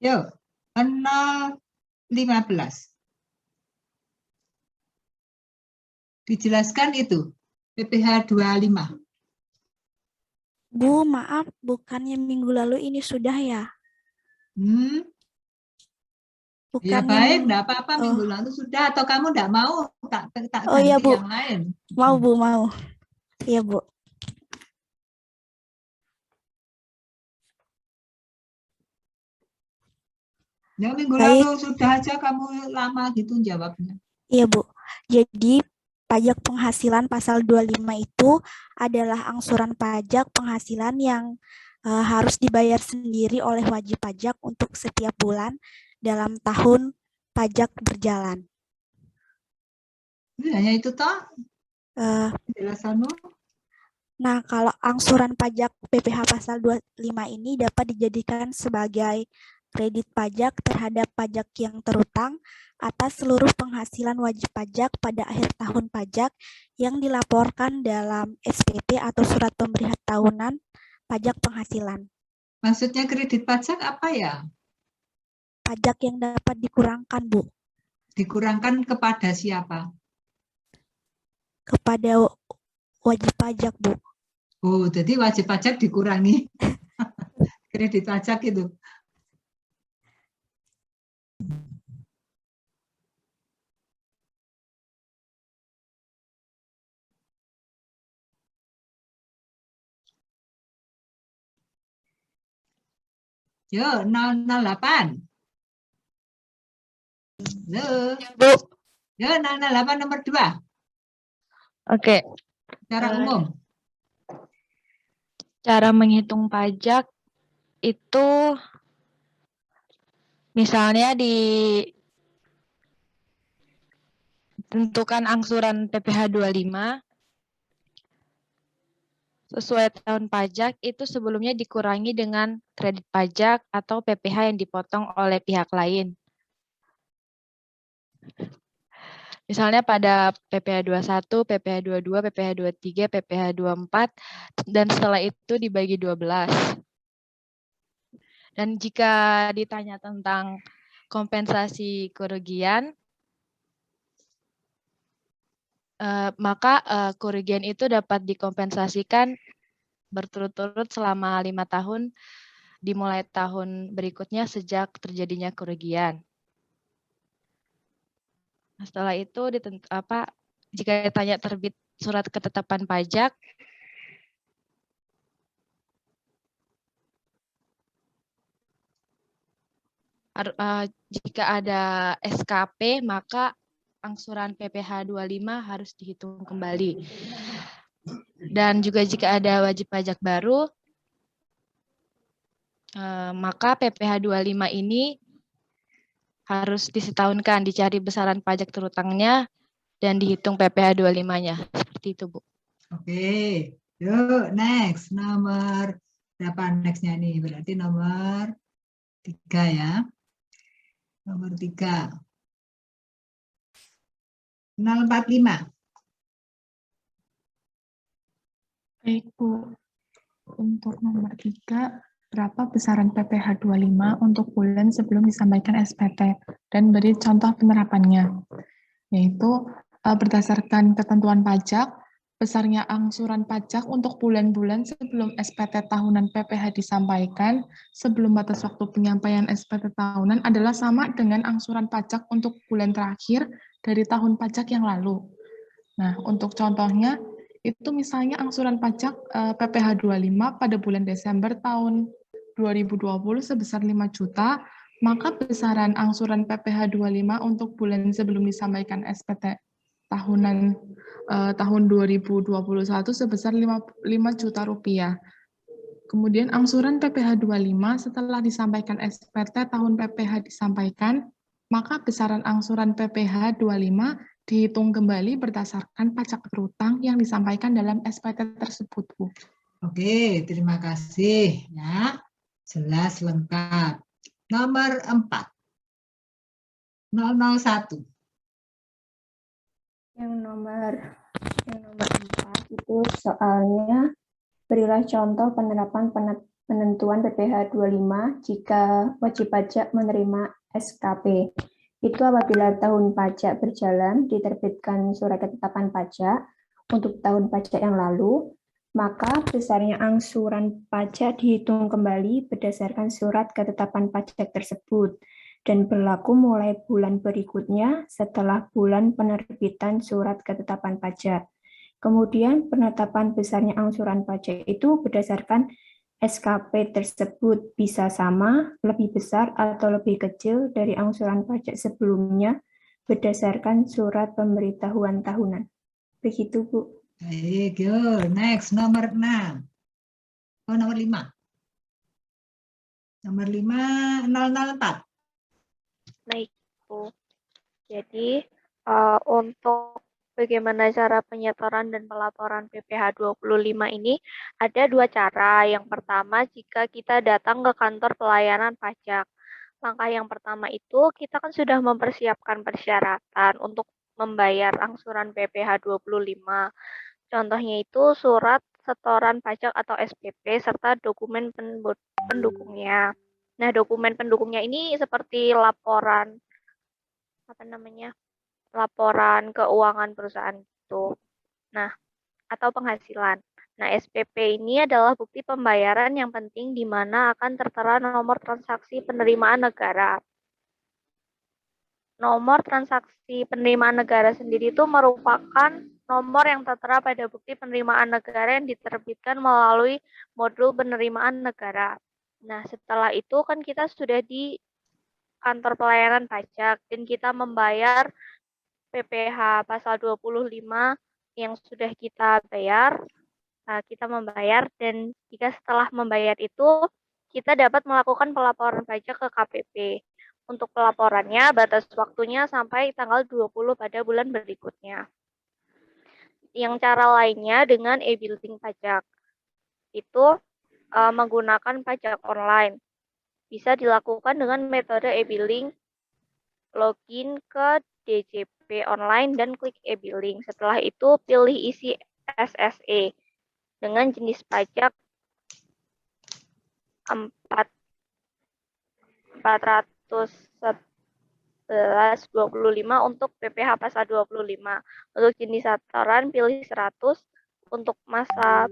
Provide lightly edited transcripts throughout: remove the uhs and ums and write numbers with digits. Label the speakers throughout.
Speaker 1: Yuk, 0,15. Dijelaskan itu, PPh 25.
Speaker 2: Bu, maaf, bukannya minggu lalu ini sudah ya?
Speaker 1: Ya
Speaker 2: Bukannya
Speaker 1: baik, enggak apa-apa,
Speaker 2: oh,
Speaker 1: minggu lalu sudah, atau kamu enggak mau tak
Speaker 2: oh ya
Speaker 1: ganti
Speaker 2: Bu,
Speaker 1: yang lain.
Speaker 2: mau Bu, mau. Iya Bu.
Speaker 1: Ya minggu
Speaker 2: Baik,
Speaker 1: lalu sudah aja kamu lama gitu jawabnya.
Speaker 2: iya Bu. Jadi pajak penghasilan pasal 25 itu adalah angsuran pajak penghasilan yang harus dibayar sendiri oleh wajib pajak untuk setiap bulan dalam tahun pajak berjalan.
Speaker 1: Ini hanya itu toh penjelasanmu.
Speaker 2: Nah, kalau angsuran pajak PPh pasal 25 ini dapat dijadikan sebagai kredit pajak terhadap pajak yang terutang atas seluruh penghasilan wajib pajak pada akhir tahun pajak yang dilaporkan dalam SPT atau surat pemberitahuan tahunan pajak penghasilan.
Speaker 1: Maksudnya kredit pajak apa ya?
Speaker 2: Pajak yang dapat dikurangkan, Bu.
Speaker 1: Dikurangkan kepada siapa?
Speaker 2: Kepada wajib pajak, Bu.
Speaker 1: Oh, jadi wajib pajak dikurangi kredit pajak itu. Yo, 008. Yo,
Speaker 3: Bu.
Speaker 1: Yo, 008 nomor 2.
Speaker 3: Oke.
Speaker 1: Secara umum.
Speaker 3: Cara menghitung pajak itu misalnya ditentukan angsuran PPh 25 sesuai tahun pajak itu sebelumnya dikurangi dengan kredit pajak atau PPh yang dipotong oleh pihak lain. Misalnya pada PPh 21, PPh 22, PPh 23, PPh 24, dan setelah itu dibagi 12. Dan jika ditanya tentang kompensasi kerugian, maka kerugian itu dapat dikompensasikan berturut-turut selama 5 tahun dimulai tahun berikutnya sejak terjadinya kerugian. Nah, setelah itu jika ditanya terbit surat ketetapan pajak, jika ada SKP maka angsuran PPh 25 harus dihitung kembali. Dan juga jika ada wajib pajak baru, maka PPh 25 ini harus disetahunkan, dicari besaran pajak terutangnya, dan dihitung PPh 25-nya. Seperti itu, Bu.
Speaker 1: Oke, yuk next. Nomor berapa next-nya nih? Berarti nomor 3 ya. Nomor 3. 045.
Speaker 4: Baik, Bu. Untuk nomor 3, berapa besaran PPh 25 untuk bulan sebelum disampaikan SPT? Dan beri contoh penerapannya. Yaitu berdasarkan ketentuan pajak, besarnya angsuran pajak untuk bulan-bulan sebelum SPT tahunan PPh disampaikan sebelum batas waktu penyampaian SPT tahunan adalah sama dengan angsuran pajak untuk bulan terakhir dari tahun pajak yang lalu. Nah, untuk contohnya, itu misalnya angsuran pajak PPh 25 pada bulan Desember tahun 2020 sebesar 5 juta, maka besaran angsuran PPh 25 untuk bulan sebelum disampaikan SPT tahunan tahun 2021 sebesar 5 juta rupiah. Kemudian angsuran PPh 25 setelah disampaikan SPT tahun PPh disampaikan, maka besaran angsuran PPh 25 dihitung kembali berdasarkan pajak berutang yang disampaikan dalam SPT tersebut, Bu.
Speaker 1: Oke, terima kasih ya. Jelas lengkap. Nomor 4. 001.
Speaker 5: Yang nomor 4 itu soalnya berilah contoh penerapan penentuan PPh 25 jika wajib pajak menerima SKP. Itu apabila tahun pajak berjalan diterbitkan surat ketetapan pajak untuk tahun pajak yang lalu, maka besarnya angsuran pajak dihitung kembali berdasarkan surat ketetapan pajak tersebut dan berlaku mulai bulan berikutnya setelah bulan penerbitan surat ketetapan pajak. Kemudian penetapan besarnya angsuran pajak itu berdasarkan SKP tersebut bisa sama, lebih besar, atau lebih kecil dari angsuran pajak sebelumnya berdasarkan surat pemberitahuan tahunan. Begitu, Bu.
Speaker 1: Baik, yuk. Next, nomor 6. Oh, nomor 5. Nomor 5, 004.
Speaker 6: Baik, Bu. Jadi, untuk bagaimana cara penyetoran dan pelaporan PPh 25 ini ada dua cara. Yang pertama, jika kita datang ke kantor pelayanan pajak. Langkah yang pertama itu, kita kan sudah mempersiapkan persyaratan untuk membayar angsuran PPh 25. Contohnya itu surat setoran pajak atau SPP serta dokumen pendukungnya. Nah, dokumen pendukungnya ini seperti laporan laporan keuangan perusahaan itu. Nah, atau penghasilan. Nah, SPP ini adalah bukti pembayaran yang penting di mana akan tertera nomor transaksi penerimaan negara. Nomor transaksi penerimaan negara sendiri itu merupakan nomor yang tertera pada bukti penerimaan negara yang diterbitkan melalui modul penerimaan negara. Nah, setelah itu kan kita sudah di kantor pelayanan pajak dan kita membayar PPh pasal 25 yang sudah kita bayar, kita membayar dan jika setelah membayar itu kita dapat melakukan pelaporan pajak ke KPP. Untuk pelaporannya batas waktunya sampai tanggal 20 pada bulan berikutnya. Yang cara lainnya dengan e-building pajak. Itu menggunakan pajak online. Bisa dilakukan dengan metode e-billing, login ke DJP online dan klik e-billing. Setelah itu pilih isi SSE dengan jenis pajak 411.25 untuk PPh pasal 25. Untuk jenis setoran pilih 100 untuk masa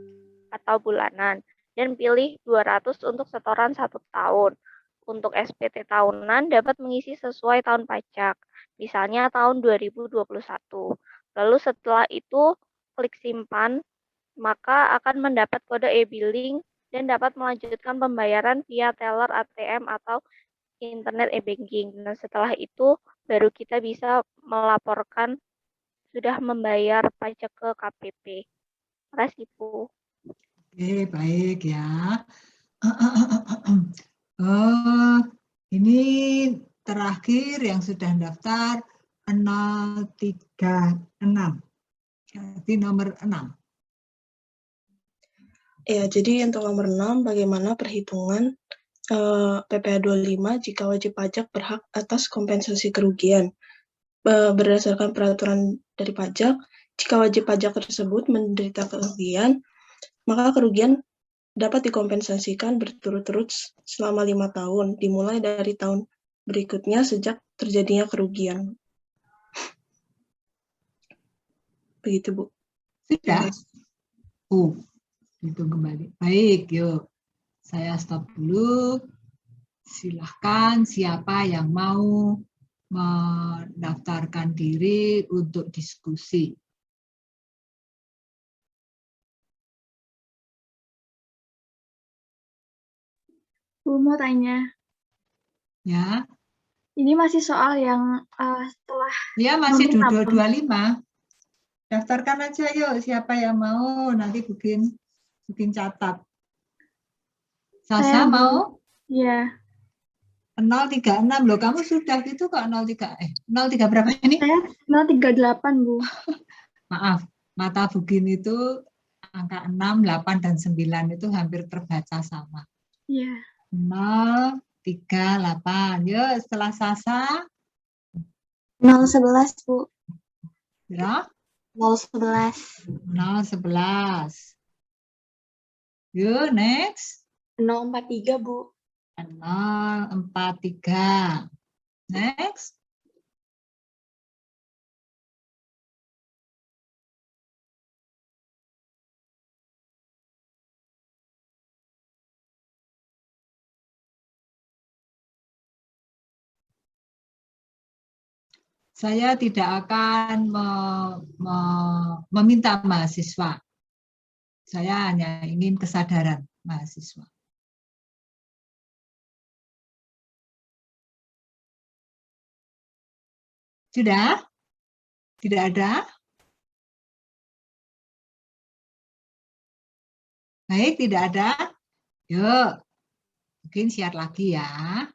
Speaker 6: atau bulanan dan pilih 200 untuk setoran 1 tahun. Untuk SPT tahunan dapat mengisi sesuai tahun pajak, misalnya tahun 2021. Lalu setelah itu klik simpan, maka akan mendapat kode e-billing dan dapat melanjutkan pembayaran via teller ATM atau internet e-banking. Dan setelah itu baru kita bisa melaporkan sudah membayar pajak ke KPP. Terima kasih, Bu.
Speaker 1: Oke, baik ya. Oh, ini terakhir yang sudah daftar 036. Jadi nomor 6.
Speaker 7: Ya, jadi untuk nomor 6, bagaimana perhitungan PPh 25 jika wajib pajak berhak atas kompensasi kerugian. Berdasarkan peraturan dari pajak, jika wajib pajak tersebut menderita kerugian, maka kerugian dapat dikompensasikan berturut-turut selama 5 tahun, dimulai dari tahun berikutnya sejak terjadinya kerugian. Begitu, Bu.
Speaker 1: Sudah? Hitung kembali. Baik, yuk. Saya stop dulu. Silahkan siapa yang mau mendaftarkan diri untuk diskusi.
Speaker 8: Bu, mau tanya.
Speaker 1: Ya.
Speaker 8: Ini masih soal yang setelah...
Speaker 1: Ya, masih 25. Daftarkan aja yuk, siapa yang mau, nanti bikin catat. Sasa mau?
Speaker 8: Iya.
Speaker 1: 036 loh, kamu sudah gitu kok 03 berapa ini?
Speaker 8: Saya 038, Bu.
Speaker 1: Maaf, mata Bugin itu angka 6, 8 dan 9 itu hampir terbaca sama.
Speaker 8: Iya.
Speaker 1: 038. Yuk, setelah Sasa
Speaker 2: 011, Bu.
Speaker 1: ya?
Speaker 2: 011.
Speaker 1: 011. Yuk, next.
Speaker 8: 043, Bu.
Speaker 1: 043. Next. Saya tidak akan meminta mahasiswa. Saya hanya ingin kesadaran mahasiswa. Sudah? Tidak ada? Baik, tidak ada. Yuk, mungkin share lagi ya.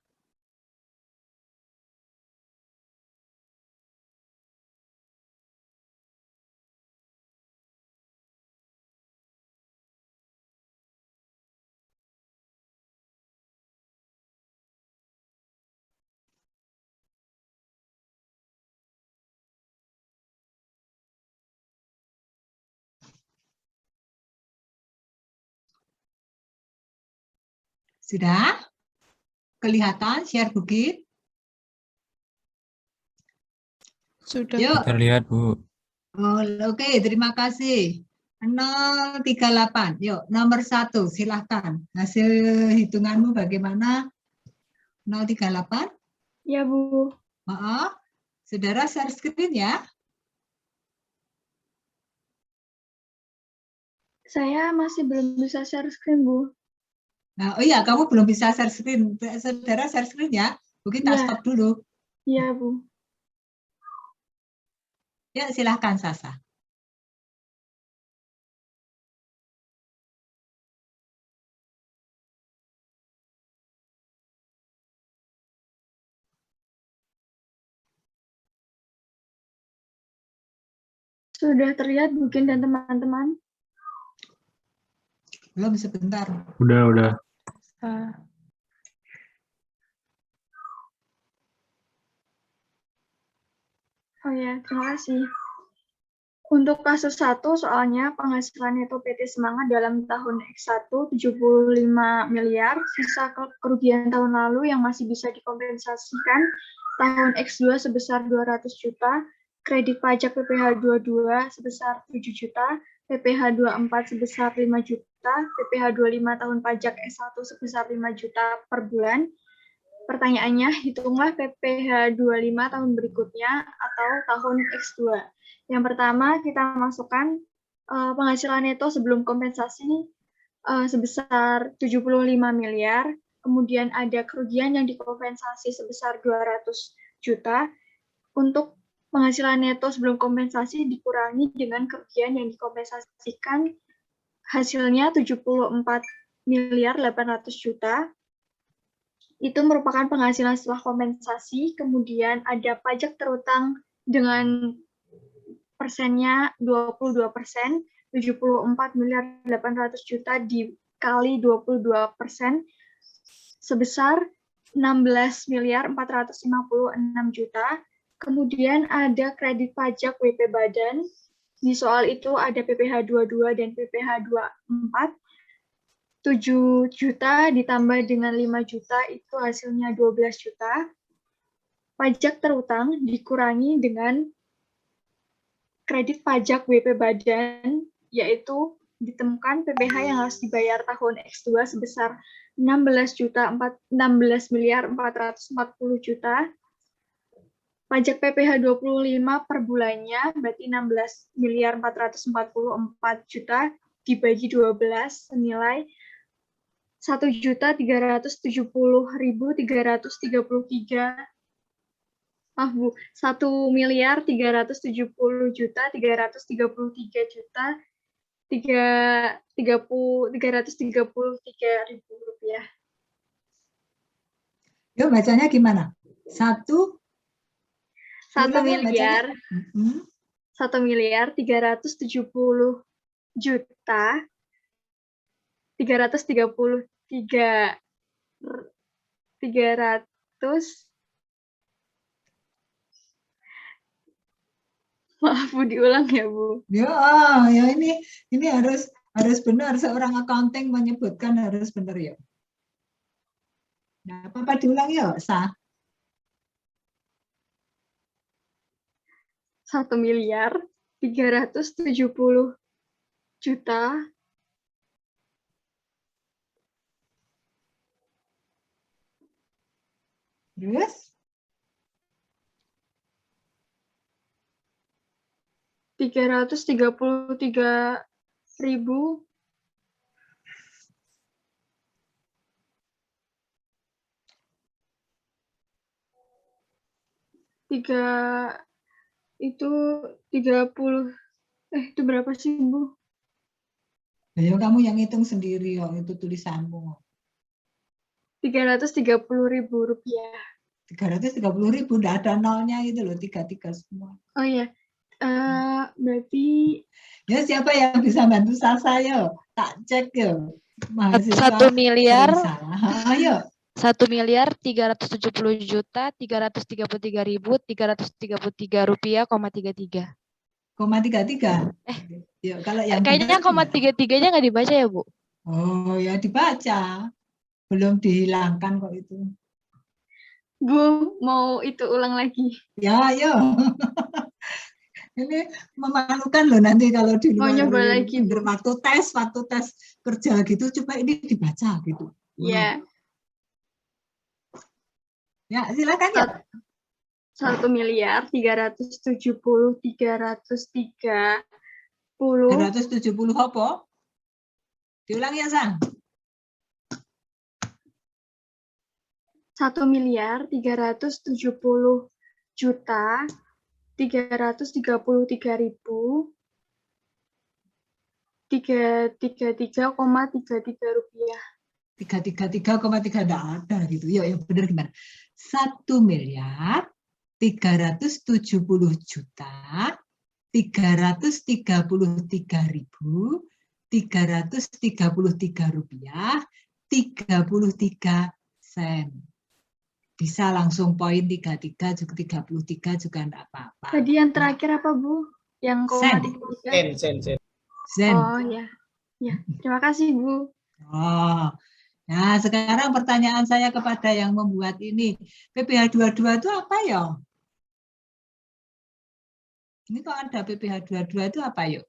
Speaker 1: Sudah? Kelihatan share bukit?
Speaker 4: Sudah.
Speaker 1: Yuk.
Speaker 9: Terlihat, Bu.
Speaker 1: Oh, oke, terima kasih. 038. Yuk, nomor 1, silahkan. Hasil hitunganmu bagaimana? 038?
Speaker 8: Ya, Bu.
Speaker 1: Maaf, saudara share screen ya.
Speaker 8: Saya masih belum bisa share screen, Bu.
Speaker 1: Nah, oh iya, kamu belum bisa share screen. Saudara share screen ya. Mungkin tak
Speaker 8: Iya.
Speaker 1: stop dulu.
Speaker 8: Iya, Bu.
Speaker 1: Ya, silahkan Sasa.
Speaker 8: Sudah terlihat mungkin dan teman-teman?
Speaker 1: Belum, sebentar.
Speaker 9: Udah.
Speaker 8: Oh ya, terima kasih. Untuk kasus 1, soalnya penghasilan neto PT Semangat dalam tahun X1 75 miliar, sisa kerugian tahun lalu yang masih bisa dikompensasikan tahun X2 sebesar 200 juta, kredit pajak PPh 22 sebesar 7 juta, PPh 24 sebesar 5 juta, PPh 25 tahun pajak S1 sebesar 5 juta per bulan. Pertanyaannya, hitunglah PPh 25 tahun berikutnya atau tahun X2. Yang pertama, kita masukkan penghasilan neto sebelum kompensasi sebesar 75 miliar, kemudian ada kerugian yang dikompensasi sebesar 200 juta. Untuk penghasilan neto sebelum kompensasi dikurangi dengan kerugian yang dikompensasikan, hasilnya 74 miliar 800 juta. Itu merupakan penghasilan setelah kompensasi, kemudian ada pajak terutang dengan persennya 22%, 74 miliar 800 juta dikali 22%, sebesar 16 miliar 456 juta. Kemudian ada kredit pajak WP Badan, di soal itu ada PPh 22 dan PPh 24, 7 juta ditambah dengan 5 juta itu hasilnya 12 juta. Pajak terutang dikurangi dengan kredit pajak WP Badan, yaitu ditemukan PPh yang harus dibayar tahun X2 sebesar 16 miliar 440 juta. Pajak PPh 25 per bulannya berarti 16 miliar 444 juta dibagi 12 senilai 1.370.333. Maaf Bu, 1.370.333.333.333 rupiah.
Speaker 1: Yuk, bacanya gimana? 1
Speaker 8: miliar 1.370 juta 333 maaf Bu, diulang ya Bu.
Speaker 1: Ya ini harus benar, seorang accounting menyebutkan harus benar ya. Nah, apa diulang yuk, Sa?
Speaker 8: 1.370.000.000.
Speaker 1: Terus?
Speaker 8: 333.000. Itu 30. Itu berapa sih, Bu?
Speaker 1: Ayo kamu yang hitung sendiri, oh, itu tulisanmu.
Speaker 8: 330.000 rupiah.
Speaker 1: 330.000, enggak ada nolnya gitu loh, 33 semua.
Speaker 8: Oh iya, berarti
Speaker 1: Ya siapa yang bisa bantu Sasa, yo? Tak cek yo. Mahasiswa
Speaker 3: 1 miliar.
Speaker 1: sering salah. Ayo.
Speaker 3: 1.370.333.333 rupiah,33.
Speaker 1: 0,33. Yuk, kalau yang
Speaker 3: Kayaknya
Speaker 1: benar,
Speaker 3: 0,33-nya nggak dibaca ya, Bu?
Speaker 1: oh ya dibaca. Belum dihilangkan kok itu.
Speaker 8: Bu, mau itu ulang lagi.
Speaker 1: Ya, ayo. Ini memalukan loh nanti kalau di
Speaker 8: Mau
Speaker 1: luar
Speaker 8: nyoba lagi, Bu.
Speaker 1: waktu tes kerja gitu, coba ini dibaca gitu.
Speaker 8: Iya.
Speaker 1: Ya, silakan ya.
Speaker 8: 1.370.303.000.
Speaker 1: 370 apa? Diulang ya, Sang.
Speaker 8: 1.370.333.333,33 rupiah.
Speaker 1: 333,3 enggak ada gitu. Ya, yang benar gimana? 1.370.333.333 rupiah 33 sen. Bisa langsung poin 33 juga 33 juga enggak apa-apa.
Speaker 8: Tadi yang terakhir apa, Bu? Yang
Speaker 1: Sen.
Speaker 8: sen.
Speaker 1: Sen.
Speaker 8: Oh ya. Ya, terima kasih, Bu.
Speaker 1: Oh. Nah, sekarang pertanyaan saya kepada yang membuat ini. PPh 22 itu apa ya? Ini kok ada PPh 22 itu apa yuk?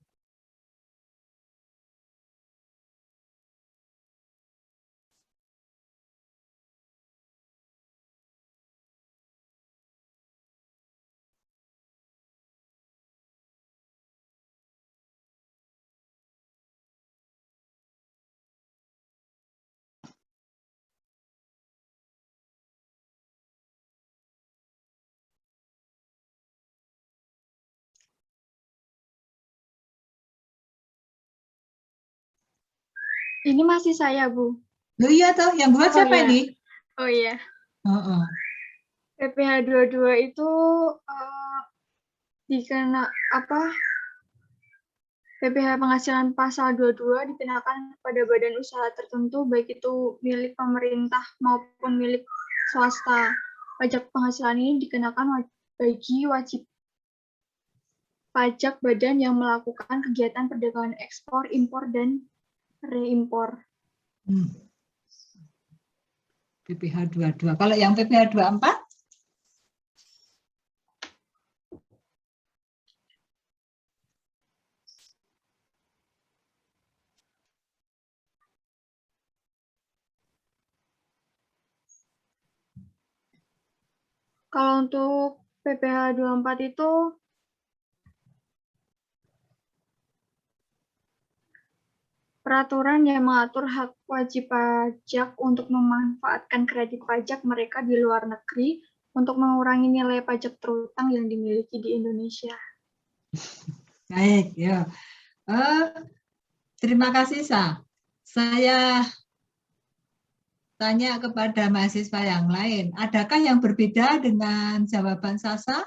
Speaker 8: Ini masih saya, Bu.
Speaker 1: Loh iya toh, yang buat siapa
Speaker 8: iya.
Speaker 1: ini?
Speaker 8: Oh iya. PPh 22 itu dikena apa? PPh penghasilan pasal 22 dikenakan pada badan usaha tertentu, baik itu milik pemerintah maupun milik swasta. Pajak penghasilan ini dikenakan bagi wajib pajak badan yang melakukan kegiatan perdagangan ekspor, impor, dan reimpor.
Speaker 1: PPh 22. Kalau yang PPh 24?
Speaker 8: Kalau untuk PPh 24 itu peraturan yang mengatur hak wajib pajak untuk memanfaatkan kredit pajak mereka di luar negeri untuk mengurangi nilai pajak terutang yang dimiliki di Indonesia.
Speaker 1: Baik, ya. Terima kasih, Sa. Saya tanya kepada mahasiswa yang lain, adakah yang berbeda dengan jawaban Sasa?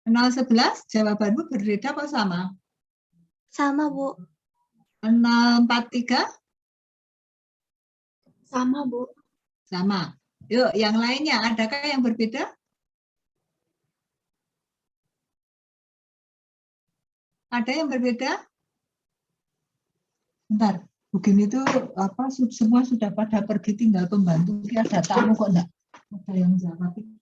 Speaker 1: 011, jawabanmu berbeda apa sama?
Speaker 2: Sama, Bu.
Speaker 1: 043?
Speaker 8: Sama, Bu.
Speaker 1: Sama. Yuk, yang lainnya, adakah yang berbeda? Ada yang berbeda? Bentar. Begini itu apa semua sudah pada pergi, tinggal pembantu ya, ada tamu kok enggak ada yang jawab itu.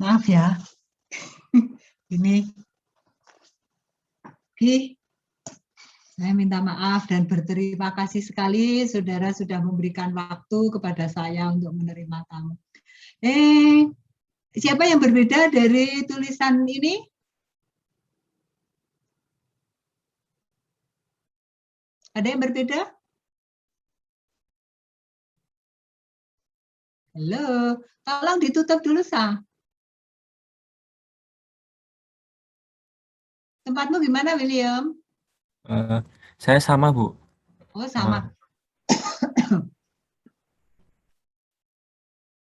Speaker 1: Maaf ya, ini, saya minta maaf dan berterima kasih sekali saudara sudah memberikan waktu kepada saya untuk menerima tamu. Siapa yang berbeda dari tulisan ini? Ada yang berbeda? Halo, tolong ditutup dulu, Sa. Tempatmu gimana, William?
Speaker 9: Saya sama, Bu.
Speaker 1: Oh, sama.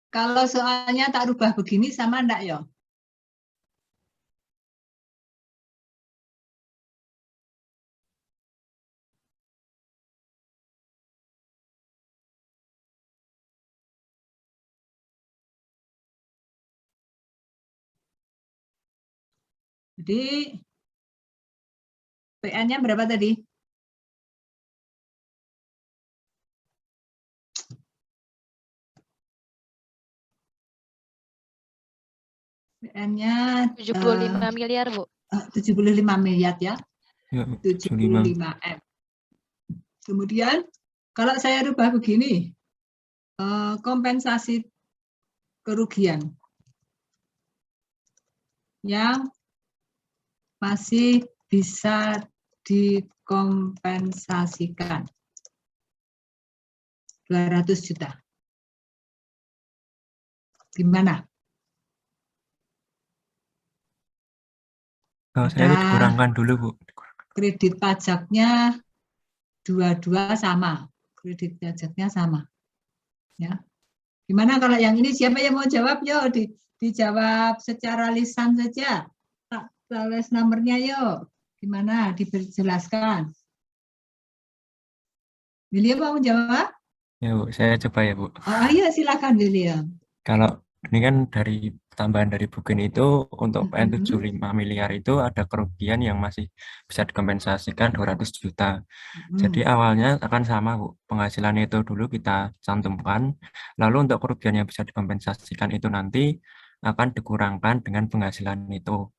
Speaker 1: Kalau soalnya tak rubah begini, sama enggak, ya? Jadi, PN-nya berapa tadi? PN-nya
Speaker 3: 75 miliar, Bu.
Speaker 1: 75 miliar ya.
Speaker 9: Ya,
Speaker 1: 75 M. Kemudian, kalau saya rubah begini, kompensasi kerugian yang masih bisa dikompensasikan 200 juta. Gimana?
Speaker 9: Saya dikurangkan dulu, Bu.
Speaker 1: Kredit pajaknya dua-dua sama. Kredit pajaknya sama. Ya. Gimana kalau yang ini, siapa yang mau jawab? Yo, dijawab secara lisan saja. Tak tulis nomornya yuk. Gimana? Dijelaskan. William mau jawab?
Speaker 9: Ya, Bu. Saya coba ya, Bu.
Speaker 1: Oh, ayo silakan William.
Speaker 9: Kalau ini kan dari tambahan dari Bugen itu untuk PN 75 miliar itu ada kerugian yang masih bisa dikompensasikan 200 juta. Jadi awalnya akan sama, Bu. Penghasilan itu dulu kita cantumkan. Lalu untuk kerugian yang bisa dikompensasikan itu nanti akan dikurangkan dengan penghasilan itu.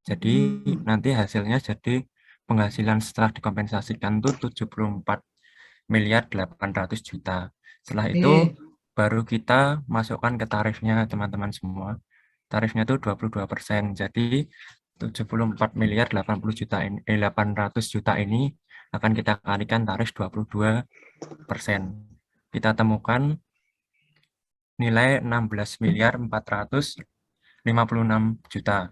Speaker 9: Jadi nanti hasilnya jadi penghasilan setelah dikompensasikan itu 74 miliar 800 juta. Setelah itu baru kita masukkan ke tarifnya teman-teman semua. Tarifnya itu 22%. Jadi 74 miliar 80 juta ini, 800 juta ini akan kita kalikan tarif 22%. Kita temukan nilai 16 miliar 456 juta.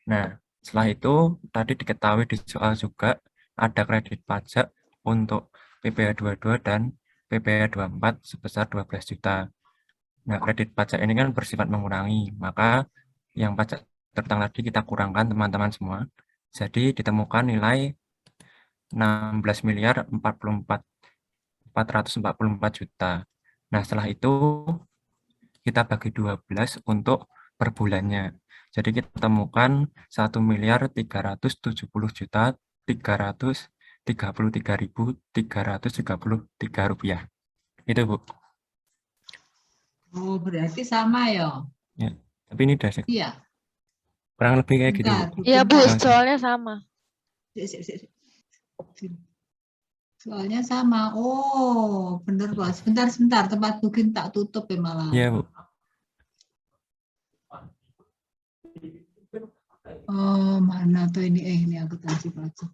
Speaker 9: Nah, setelah itu tadi diketahui di soal juga ada kredit pajak untuk PPh 22 dan PPh 24 sebesar 12 juta. Nah, kredit pajak ini kan bersifat mengurangi, maka yang pajak terutang tadi kita kurangkan teman-teman semua. Jadi ditemukan nilai 16 miliar 444 juta. Nah, setelah itu kita bagi 12 untuk per bulannya. Jadi kita temukan 1 miliar 370 juta 333.333 rupiah. Itu, Bu.
Speaker 1: Oh, berarti sama ya?
Speaker 9: Ya, tapi ini udah
Speaker 1: Iya.
Speaker 9: kurang lebih kayak gitu, Bu.
Speaker 3: Iya, Bu, soalnya sama.
Speaker 1: Soalnya sama. Oh, bener Bos. Sebentar, tempat Bugen tak tutup ya malah.
Speaker 9: Iya, Bu.
Speaker 1: Oh, mana tuh ini? Ini aku kasih pajak.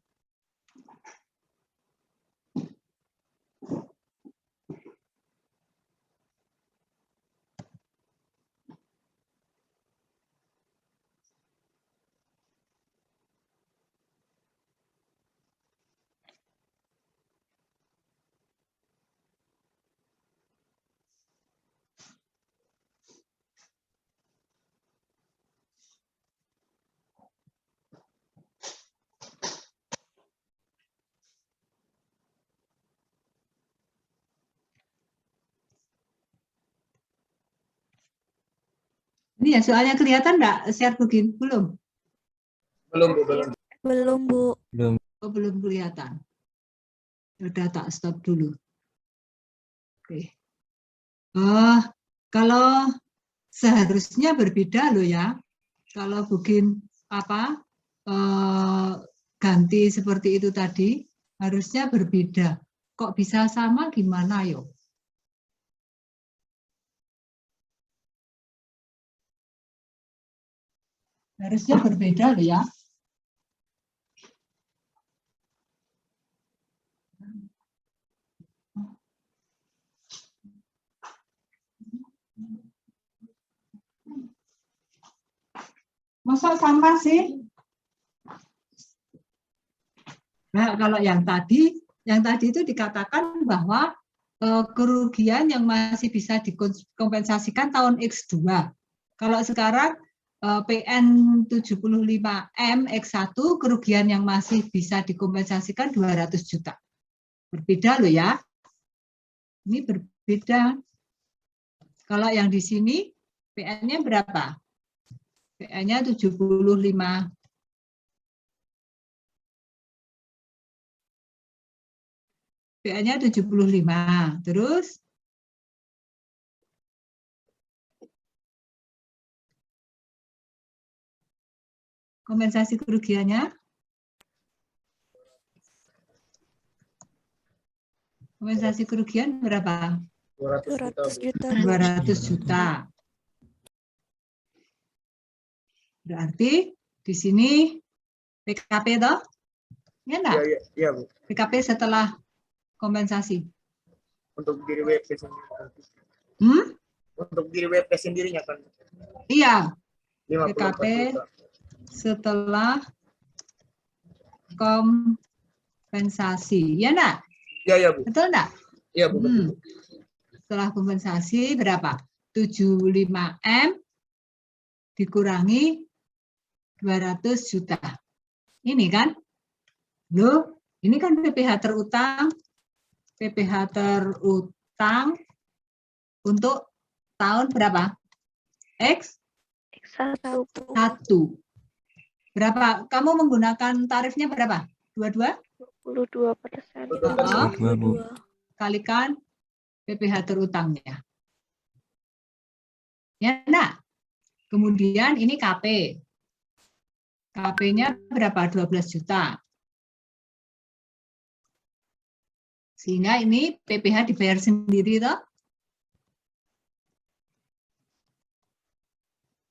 Speaker 1: Ini ya soalnya kelihatan enggak share begini? Belum?
Speaker 10: Belum, Bu. Belum.
Speaker 2: Belum, Bu.
Speaker 9: Belum.
Speaker 1: Oh, belum kelihatan. Udah tak stop dulu. Oke. Kalau seharusnya berbeda loh ya. Kalau bikin apa ganti seperti itu tadi, harusnya berbeda. Kok bisa sama gimana yo? Harusnya berbeda loh ya. Masa sama sih? Nah, kalau yang tadi itu dikatakan bahwa kerugian yang masih bisa dikompensasikan tahun X2. Kalau sekarang PN 75M X1 kerugian yang masih bisa dikompensasikan 200 juta. Berbeda loh ya. Ini berbeda. Kalau yang di sini PN-nya berapa? PN-nya 75. PN-nya 75. Terus kompensasi kerugiannya? Kompensasi kerugian berapa?
Speaker 2: 200 juta.
Speaker 1: 200 juta. Berarti di sini PKP toh? Ya enggak?
Speaker 10: Iya, Bu.
Speaker 1: PKP setelah kompensasi.
Speaker 10: Untuk diri WP sendiri. Untuk diri WP sendirinya kan.
Speaker 1: Iya.
Speaker 10: 54
Speaker 1: PKP
Speaker 10: juta.
Speaker 1: setelah kompensasi. Ya enggak?
Speaker 10: Iya, Bu.
Speaker 1: Betul enggak?
Speaker 10: Iya, Bu. Betul.
Speaker 1: Setelah kompensasi berapa? 75M dikurangi 200 juta. Ini kan? Loh, ini kan PPH terutang. PPH terutang untuk tahun berapa?
Speaker 6: X1.
Speaker 1: Berapa? Kamu menggunakan tarifnya berapa? 22?
Speaker 6: 22%.
Speaker 9: 22, Bu.
Speaker 1: Kalikan PPH terutangnya. Ya, nah. Kemudian ini KP. KP-nya berapa? 12 juta. Sehingga ini PPH dibayar sendiri toh?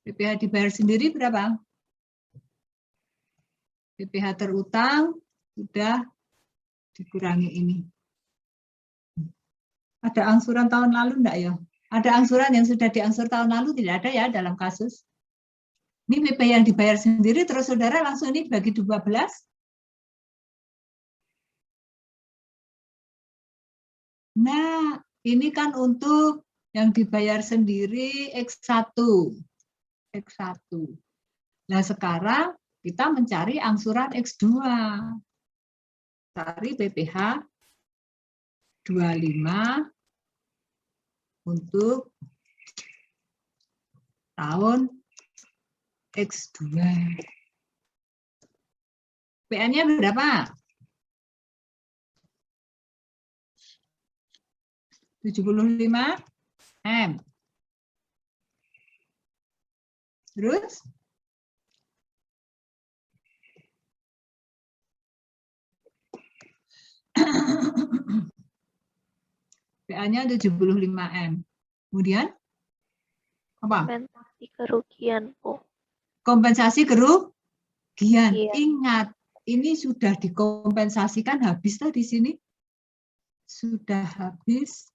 Speaker 1: PPH dibayar sendiri berapa? PPH terutang sudah dikurangi ini. Ada angsuran tahun lalu enggak ya? Ada angsuran yang sudah diangsur tahun lalu tidak ada ya dalam kasus. Ini PP yang dibayar sendiri terus saudara langsung ini bagi 12. Nah, ini kan untuk yang dibayar sendiri X1. Nah, sekarang kita mencari angsuran X2. Cari PPH 25 untuk tahun X2. PN-nya berapa? 75 M. Terus? PA-nya 75 M. Kemudian? Apa?
Speaker 6: Kompensasi kerugian, Bu.
Speaker 1: Kompensasi kerugian.
Speaker 6: Iya.
Speaker 1: Ingat, ini sudah dikompensasikan habis tuh di sini. sudah habis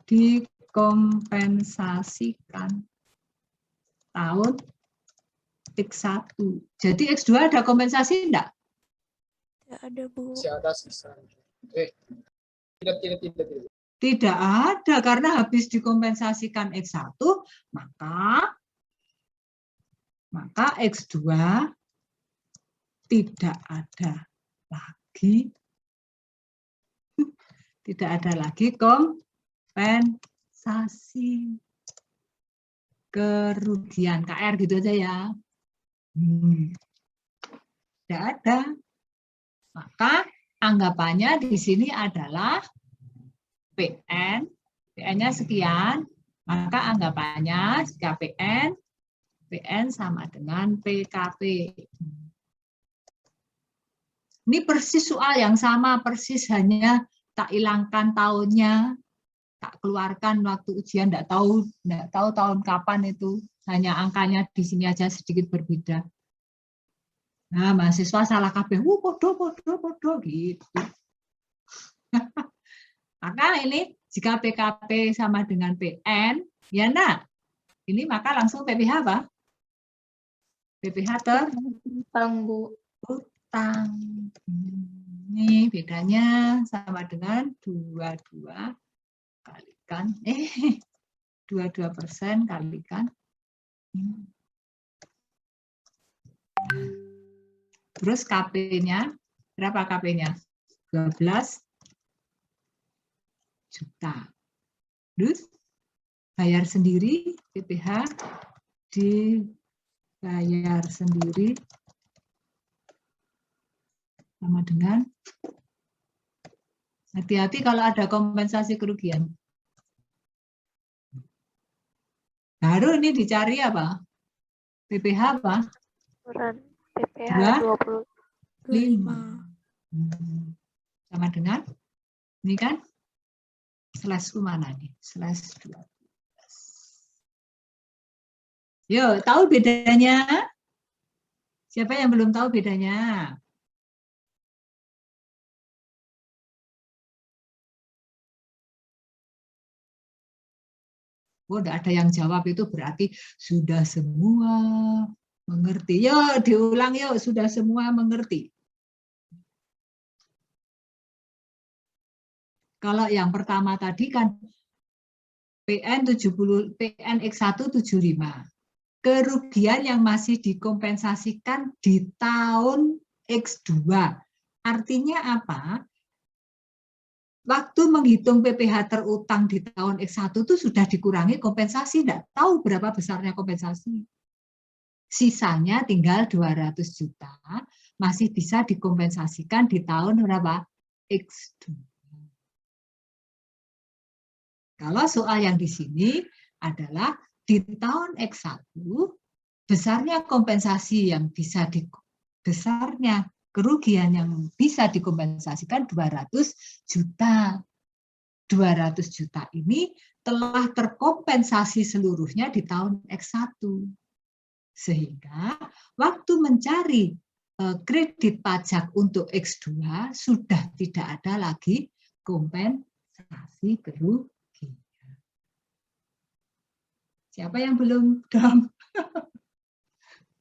Speaker 1: dikompensasikan tahun X1. Jadi X2 ada kompensasi enggak?
Speaker 2: Tidak ada, Bu.
Speaker 10: Masih ada sisa. Tidak.
Speaker 1: Tidak ada, karena habis dikompensasikan X1, maka X2 tidak ada lagi. Tidak ada lagi kompensasi kerugian KR gitu aja ya. Tidak ada. Maka anggapannya di sini adalah PN, PN-nya sekian, maka anggapannya jika PN sama dengan PKP. Ini persis soal yang sama, persis, hanya tak hilangkan tahunnya, tak keluarkan waktu ujian, enggak tahu tahun kapan itu, hanya angkanya di sini aja sedikit berbeda. Nah, mahasiswa salah kabeh, podo gitu. Maka ini jika PKP sama dengan PN, ya nah, ini maka langsung PPH apa? PPH terutang, Bu. Utang. Ini bedanya sama dengan 22 kalikan 22% kalikan. Terus KP-nya berapa KP-nya? 12 juta. Terus bayar sendiri, PPH dibayar sendiri sama dengan, hati-hati kalau ada kompensasi kerugian. Baru ini dicari apa? PPH apa?
Speaker 6: PPH
Speaker 2: 25.
Speaker 1: Sama dengan, ini kan, slash mana nih? Slash 12. Yo, tahu bedanya? Siapa yang belum tahu bedanya? Oh, tidak ada yang jawab, itu berarti sudah semua mengerti. Yo, diulang yuk, sudah semua mengerti. Kalau yang pertama tadi kan PN X1 75. Kerugian yang masih dikompensasikan di tahun X2. Artinya apa? Waktu menghitung PPH terutang di tahun X1 itu sudah dikurangi kompensasi, tidak tahu berapa besarnya kompensasi. Sisanya tinggal 200 juta, masih bisa dikompensasikan di tahun berapa? X2. Kalau soal yang di sini adalah di tahun X1, besarnya kompensasi yang bisa besarnya kerugian yang bisa dikompensasikan 200 juta. 200 juta ini telah terkompensasi seluruhnya di tahun X1. Sehingga waktu mencari kredit pajak untuk X2 sudah tidak ada lagi kompensasi kerugian. Siapa yang belum dam?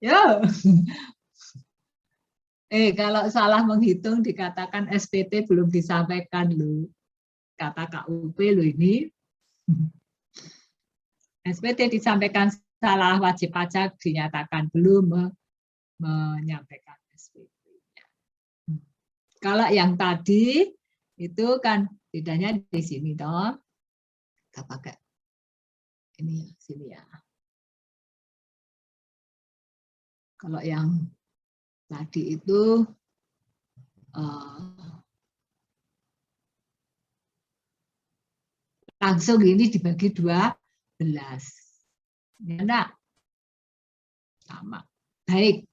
Speaker 1: Yo. Kalau salah menghitung dikatakan SPT belum disampaikan loh. Kata KUP loh ini. SPT disampaikan salah, wajib pajak dinyatakan belum menyampaikan SPT-nya. Kalau yang tadi itu kan bedanya di sini toh. Kita pakai ini ya, sini ya. Kalau yang tadi itu langsung ini dibagi 12. Ya enggak? Sama. Baik.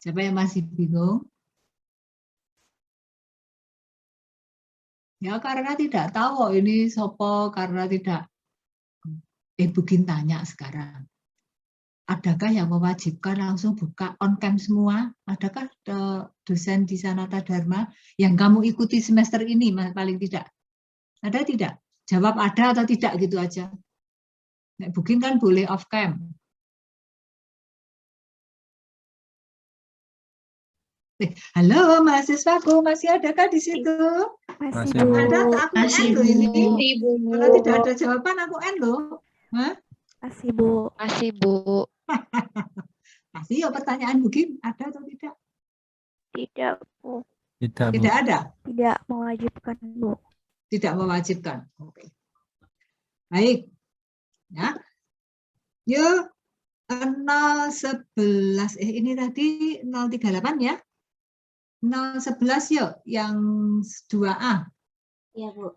Speaker 1: Siapa yang masih bingung? Ya karena tidak tahu ini sopo, karena tidak Bugin tanya sekarang. adakah yang mewajibkan langsung buka on-cam semua? Adakah dosen di Sanata Dharma yang kamu ikuti semester ini paling tidak? Ada tidak? Jawab ada atau tidak gitu aja. Nek booking kan boleh off-cam. Halo mahasiswaku, masih adakah di situ?
Speaker 2: Masih,
Speaker 9: Bu.
Speaker 1: Ada, aku end loh ini. Kalau tidak ada jawaban, aku end loh. Hah?
Speaker 2: Masih, Bu.
Speaker 3: Masih, Bu.
Speaker 1: Masih ya pertanyaan booking, ada atau tidak?
Speaker 6: Tidak, Bu.
Speaker 9: Tidak, Bu.
Speaker 1: Tidak ada?
Speaker 2: Tidak mewajibkan, Bu.
Speaker 1: Tidak mewajibkan. Oke. Baik. Ya. Yuk, 011. Ini tadi 038 ya? 011 yuk, yang 2A.
Speaker 11: Iya, Bu.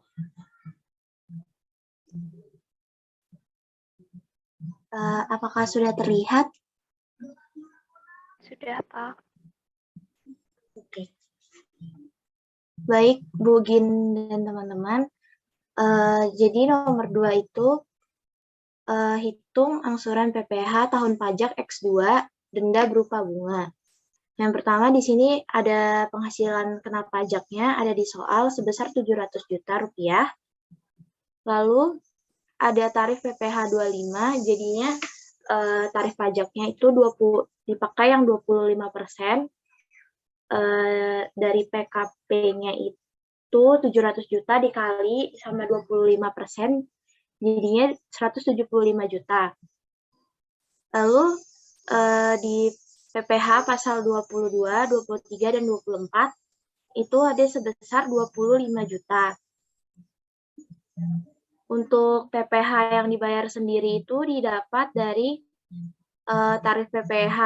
Speaker 11: Apakah sudah terlihat?
Speaker 6: Sudah, Pak.
Speaker 11: Oke. Baik, Bu Gin dan teman-teman. Jadi nomor 2 itu hitung angsuran PPh tahun pajak X2 denda berupa bunga. Yang pertama di sini ada penghasilan kena pajaknya ada di soal sebesar 700 juta rupiah. Lalu ada tarif PPh 25, jadinya tarif pajaknya itu dipakai yang 25%. Dari PKP-nya itu 700 juta dikali sama 25%, jadinya 175 juta. Lalu di PPh pasal 22, 23, dan 24 itu ada sebesar 25 juta. Untuk PPh yang dibayar sendiri itu didapat dari tarif PPh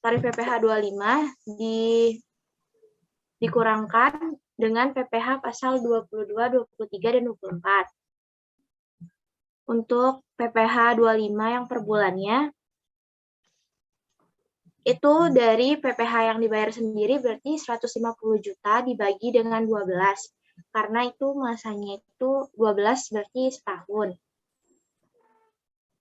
Speaker 11: 25 dikurangkan dengan PPh pasal 22, 23, dan 24. Untuk PPh 25 yang per bulannya, itu dari PPh yang dibayar sendiri berarti 150 juta dibagi dengan 12. Karena itu masanya itu 12 berarti setahun.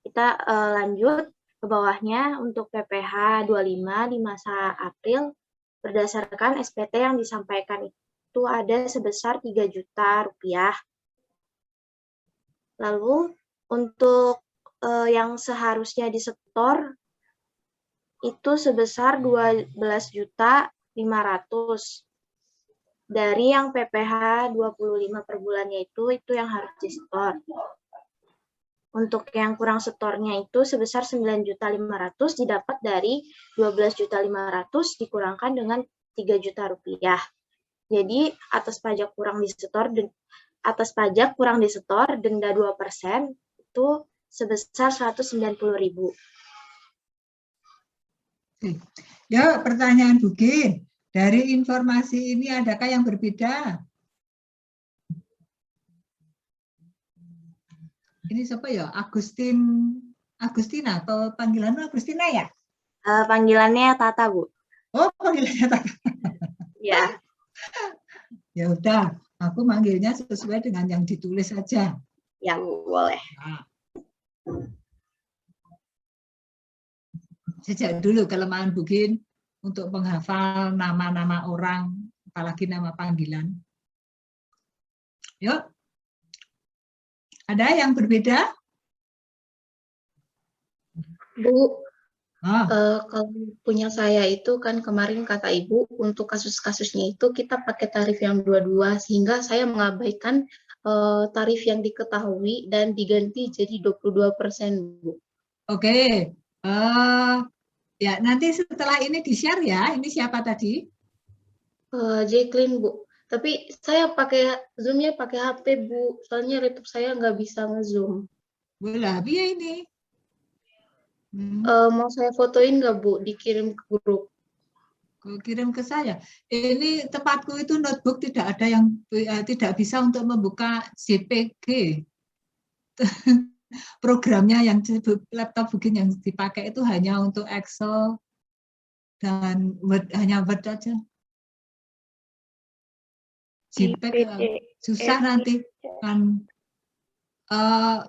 Speaker 11: Kita lanjut ke bawahnya untuk PPh 25 di masa April berdasarkan SPT yang disampaikan itu ada sebesar 3 juta rupiah. Lalu untuk yang seharusnya disetor itu sebesar 12.500.000 dari yang PPh 25 per bulannya itu yang harus disetor. Untuk yang kurang setornya itu sebesar 9.500.000 didapat dari 12.500.000 dikurangkan dengan 3 juta rupiah. Jadi atas pajak kurang disetor denda 2% itu sebesar 190.000.
Speaker 1: Ya, pertanyaan Bugin. Dari informasi ini adakah yang berbeda? Ini siapa ya? Agustina atau panggilannya Agustina ya?
Speaker 11: Panggilannya Tata, Bu.
Speaker 1: Oh, panggilannya Tata.
Speaker 11: Ya.
Speaker 1: Ya udah, aku manggilnya sesuai dengan yang ditulis saja.
Speaker 11: Ya, Bu, boleh.
Speaker 1: Nah. Sejak dulu kelemahan Bugin untuk menghafal nama-nama orang, apalagi nama panggilan. Yuk. Ada yang berbeda?
Speaker 12: Bu, kalau punya saya itu kan kemarin kata Ibu, untuk kasus-kasusnya itu kita pakai tarif yang 22, sehingga saya mengabaikan tarif yang diketahui dan diganti jadi 22%, Bu.
Speaker 1: Oke. Ya, nanti setelah ini di-share ya. Ini siapa tadi?
Speaker 12: Jacqueline, Bu. Tapi saya pakai Zoom-nya pakai HP, Bu. Soalnya laptop saya nggak bisa nge-Zoom.
Speaker 1: Boleh, biar ini.
Speaker 12: Mau saya fotoin nggak, Bu? Dikirim ke grup.
Speaker 1: Kirim ke saya. Ini tempatku itu notebook tidak ada yang tidak bisa untuk membuka JPG. Programnya yang laptop Bugin yang dipakai itu hanya untuk Excel dan Word, hanya Word aja. JPEG susah nanti kan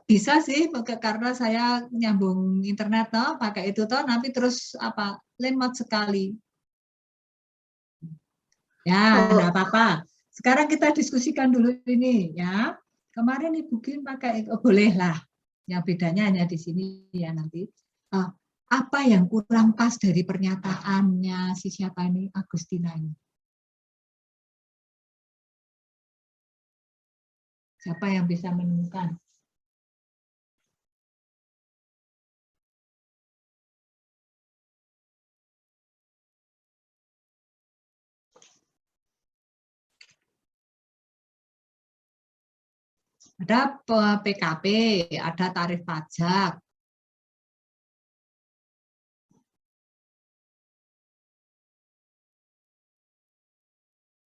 Speaker 1: Bisa sih karena saya nyambung internet pakai itu nanti terus lemot sekali. Ya, enggak apa-apa. Sekarang kita diskusikan dulu ini ya. Kemarin Ibu Gin pakai bolehlah. Yang bedanya hanya di sini ya nanti. Apa yang kurang pas dari pernyataannya si siapa ini, Agustina ini? Siapa yang bisa menemukan? Ada PKP, ada tarif pajak.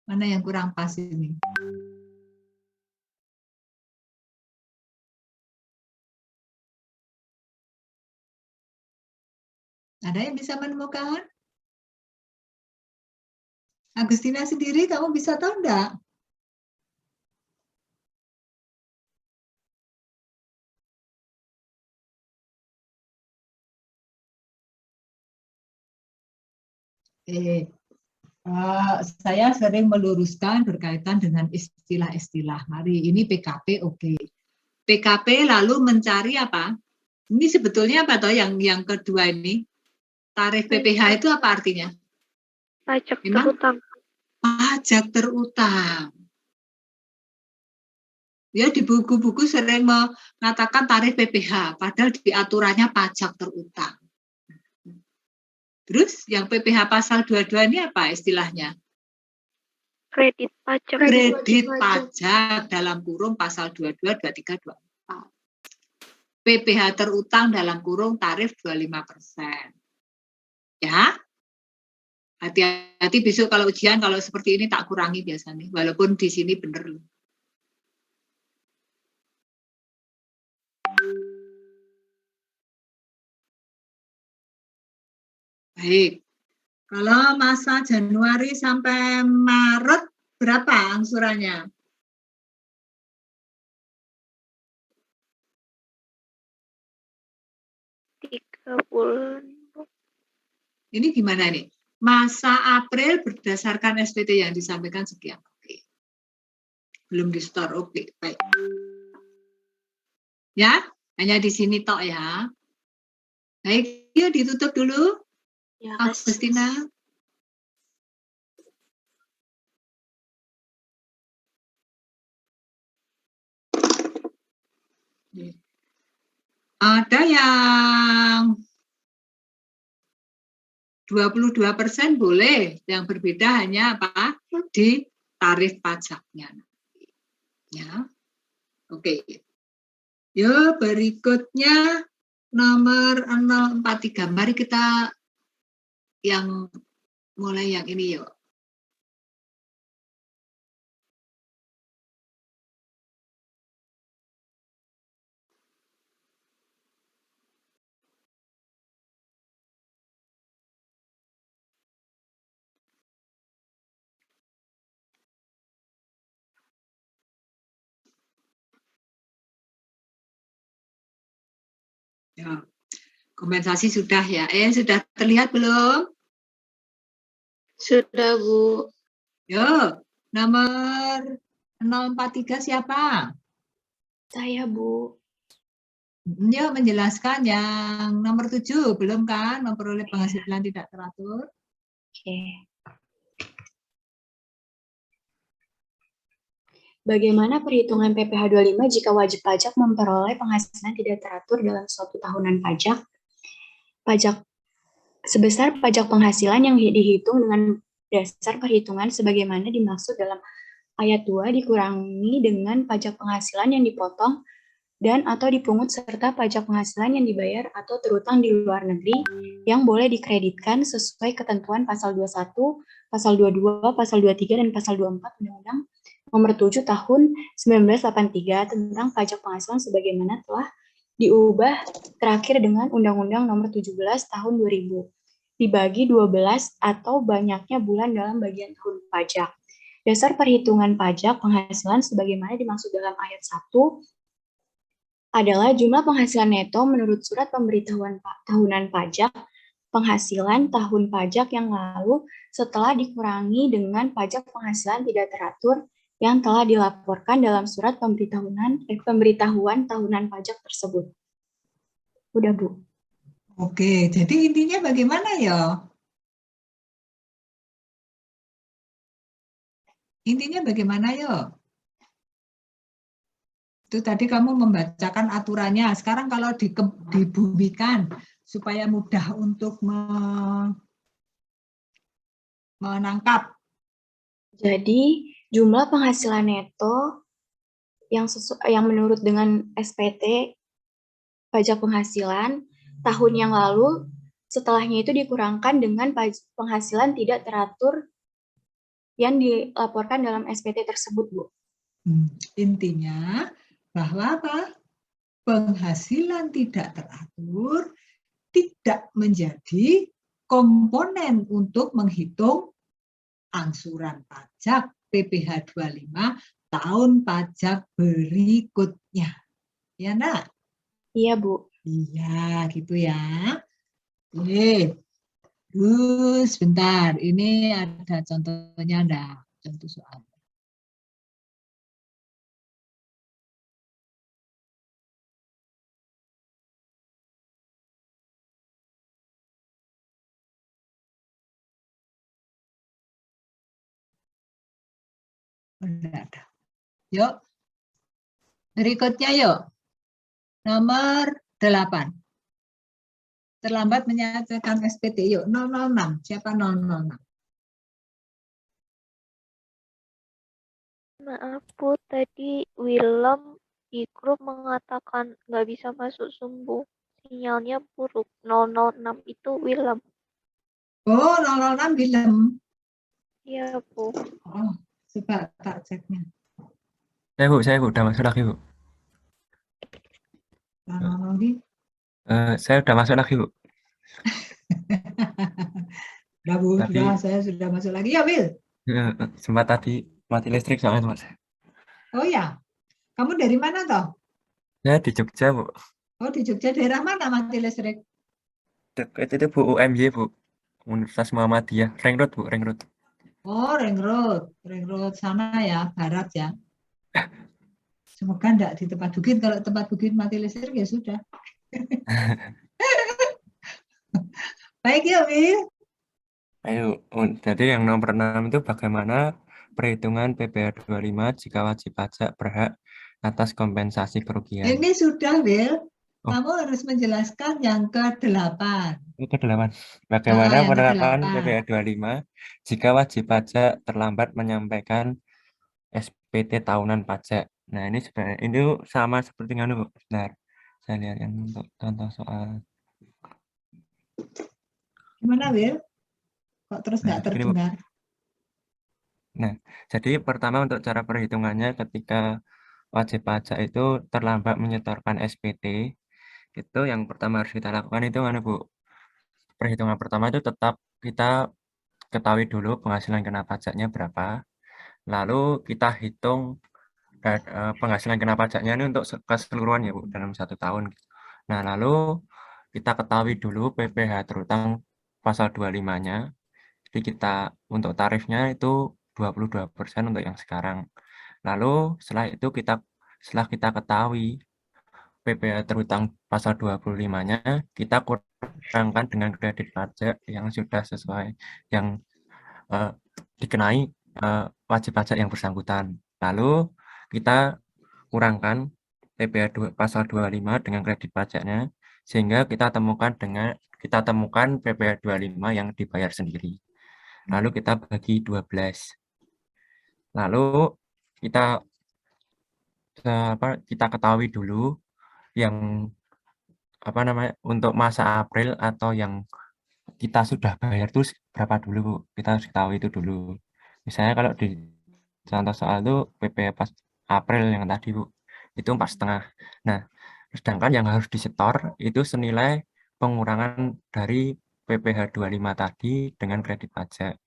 Speaker 1: Mana yang kurang pas ini? Ada yang bisa menemukan? Agustina sendiri, kamu bisa tahu enggak? Saya sering meluruskan berkaitan dengan istilah-istilah. Mari, ini PKP, oke. PKP lalu mencari apa? Ini sebetulnya apa toh yang kedua ini? Tarif PPh itu apa artinya?
Speaker 6: Pajak terutang.
Speaker 1: Pajak terutang. Ya, di buku-buku sering mengatakan tarif PPh, padahal di aturannya pajak terutang. Terus yang PPh pasal 22 ini apa istilahnya?
Speaker 6: Kredit pajak.
Speaker 1: Kredit pajak dalam kurung pasal 22, 23, 24. PPh terutang dalam kurung tarif 25%. Ya. Hati-hati besok kalau ujian, kalau seperti ini tak kurangi biasanya. Walaupun di sini benar loh. Baik. Kalau masa Januari sampai Maret, berapa angsurannya? Ini gimana nih? Masa April berdasarkan SPT yang disampaikan sekian. Oke. Belum di store. Oke, baik. Ya, hanya di sini tok ya. Baik, yuk ditutup dulu. Ya, Agustina. Ada yang 22% boleh, yang berbeda hanya apa? Di tarif pajaknya. Ya. Oke. Yuk, berikutnya nomor 043. Mari kita yang mulai yang ini yuk. Ya. Kompensasi sudah ya. Sudah terlihat belum?
Speaker 12: Sudah, Bu.
Speaker 1: Yuk, nomor 043 siapa?
Speaker 11: Saya, Bu.
Speaker 1: Yuk menjelaskan yang nomor 7, belum kan? Memperoleh penghasilan tidak teratur.
Speaker 11: Oke. Bagaimana perhitungan PPh 25 jika wajib pajak memperoleh penghasilan tidak teratur dalam suatu tahunan pajak? Pajak sebesar pajak penghasilan yang dihitung dengan dasar perhitungan sebagaimana dimaksud dalam ayat 2 dikurangi dengan pajak penghasilan yang dipotong dan atau dipungut serta pajak penghasilan yang dibayar atau terutang di luar negeri yang boleh dikreditkan sesuai ketentuan pasal 21, pasal 22, pasal 23, dan pasal 24 Undang-Undang Nomor 7 Tahun 1983 tentang pajak penghasilan sebagaimana telah diubah terakhir dengan Undang-Undang Nomor 17 Tahun 2000, dibagi 12 atau banyaknya bulan dalam bagian tahun pajak. Dasar perhitungan pajak penghasilan sebagaimana dimaksud dalam ayat 1 adalah jumlah penghasilan neto menurut surat pemberitahuan tahunan pajak penghasilan tahun pajak yang lalu setelah dikurangi dengan pajak penghasilan tidak teratur yang telah dilaporkan dalam surat pemberitahuan tahunan pajak tersebut. Udah, Bu.
Speaker 1: Oke, jadi intinya bagaimana ya? Intinya bagaimana ya? Itu tadi kamu membacakan aturannya. Sekarang kalau dibumikan supaya mudah untuk menangkap.
Speaker 11: Jadi jumlah penghasilan neto yang menurut dengan SPT pajak penghasilan tahun yang lalu setelahnya itu dikurangkan dengan penghasilan tidak teratur yang dilaporkan dalam SPT tersebut, Bu.
Speaker 1: Intinya bahwa apa? Penghasilan tidak teratur tidak menjadi komponen untuk menghitung angsuran pajak PPh 25 tahun pajak berikutnya. Ya, nak?
Speaker 11: Iya, Bu.
Speaker 1: Iya, gitu ya. Oke. Terus, sebentar. Ini ada contohnya, enggak? Contoh soal. Enggak ada. Yuk. Berikutnya yuk. Nomor 8. Terlambat menyelesaikan SPT. Yuk, 006. Siapa 006?
Speaker 6: Maaf Bu, tadi Willem di grup mengatakan nggak bisa masuk sumbu. Sinyalnya buruk. 006 itu Willem.
Speaker 1: Oh, 006 Willem.
Speaker 6: Iya Bu.
Speaker 1: Oh, coba tak ceknya.
Speaker 9: Saya Bu, udah masuk lagi Bu. Saya udah masuk lagi Bu.
Speaker 1: Udah Bu, sudah, saya sudah masuk lagi ya Will.
Speaker 9: Sempat tadi mati listrik soalnya Mas.
Speaker 1: Oh ya, kamu dari mana toh?
Speaker 9: Saya di Jogja Bu.
Speaker 1: Oh di Jogja, daerah mana mati listrik?
Speaker 9: Dekat itu Bu, UMY Bu, Universitas Muhammadiyah, Ring Road Bu, Ring Road.
Speaker 1: Oh Ring Road sana ya, barat ya. Semoga enggak di tempat bukit, kalau tempat bukit mati listrik ya sudah. Baik ya Will.
Speaker 9: Ayo, jadi yang nomor 6 itu bagaimana perhitungan PPh 25 jika wajib pajak berhak atas kompensasi kerugian.
Speaker 1: Ini sudah Will, kamu harus menjelaskan yang ke-8.
Speaker 9: Ke-8. Bagaimana penerapan PPh 25 jika wajib pajak terlambat menyampaikan SPT tahunan pajak. Nah, ini sebenarnya ini sama seperti anu, benar. Saya lihat yang untuk contoh soal.
Speaker 1: Gimana Will? Kok terus nggak terdengar?
Speaker 9: Nah, jadi pertama untuk cara perhitungannya ketika wajib pajak itu terlambat menyetorkan SPT, itu yang pertama harus kita lakukan itu mana Bu? Perhitungan pertama itu tetap kita ketahui dulu penghasilan kena pajaknya berapa, lalu kita hitung penghasilan kena pajaknya ini untuk keseluruhan ya Bu, dalam 1 tahun. Nah, lalu kita ketahui dulu PPh terutang pasal 25-nya. Jadi kita untuk tarifnya itu 22% untuk yang sekarang. Lalu setelah itu setelah kita ketahui PPh terutang pasal 25-nya, kita kurangkan dengan kredit pajak yang sudah sesuai yang dikenai wajib pajak yang bersangkutan. Lalu kita kurangkan PPh pasal 25 dengan kredit pajaknya sehingga kita temukan PPh 25 yang dibayar sendiri. Lalu kita bagi 12. Lalu kita ketahui dulu yang untuk masa April atau yang kita sudah bayar itu berapa dulu Bu? Kita harus tahu itu dulu. Misalnya kalau di contoh soal itu PPh pas April yang tadi Bu, itu 4,5. Nah, sedangkan yang harus disetor itu senilai pengurangan dari PPh 25 tadi dengan kredit pajak.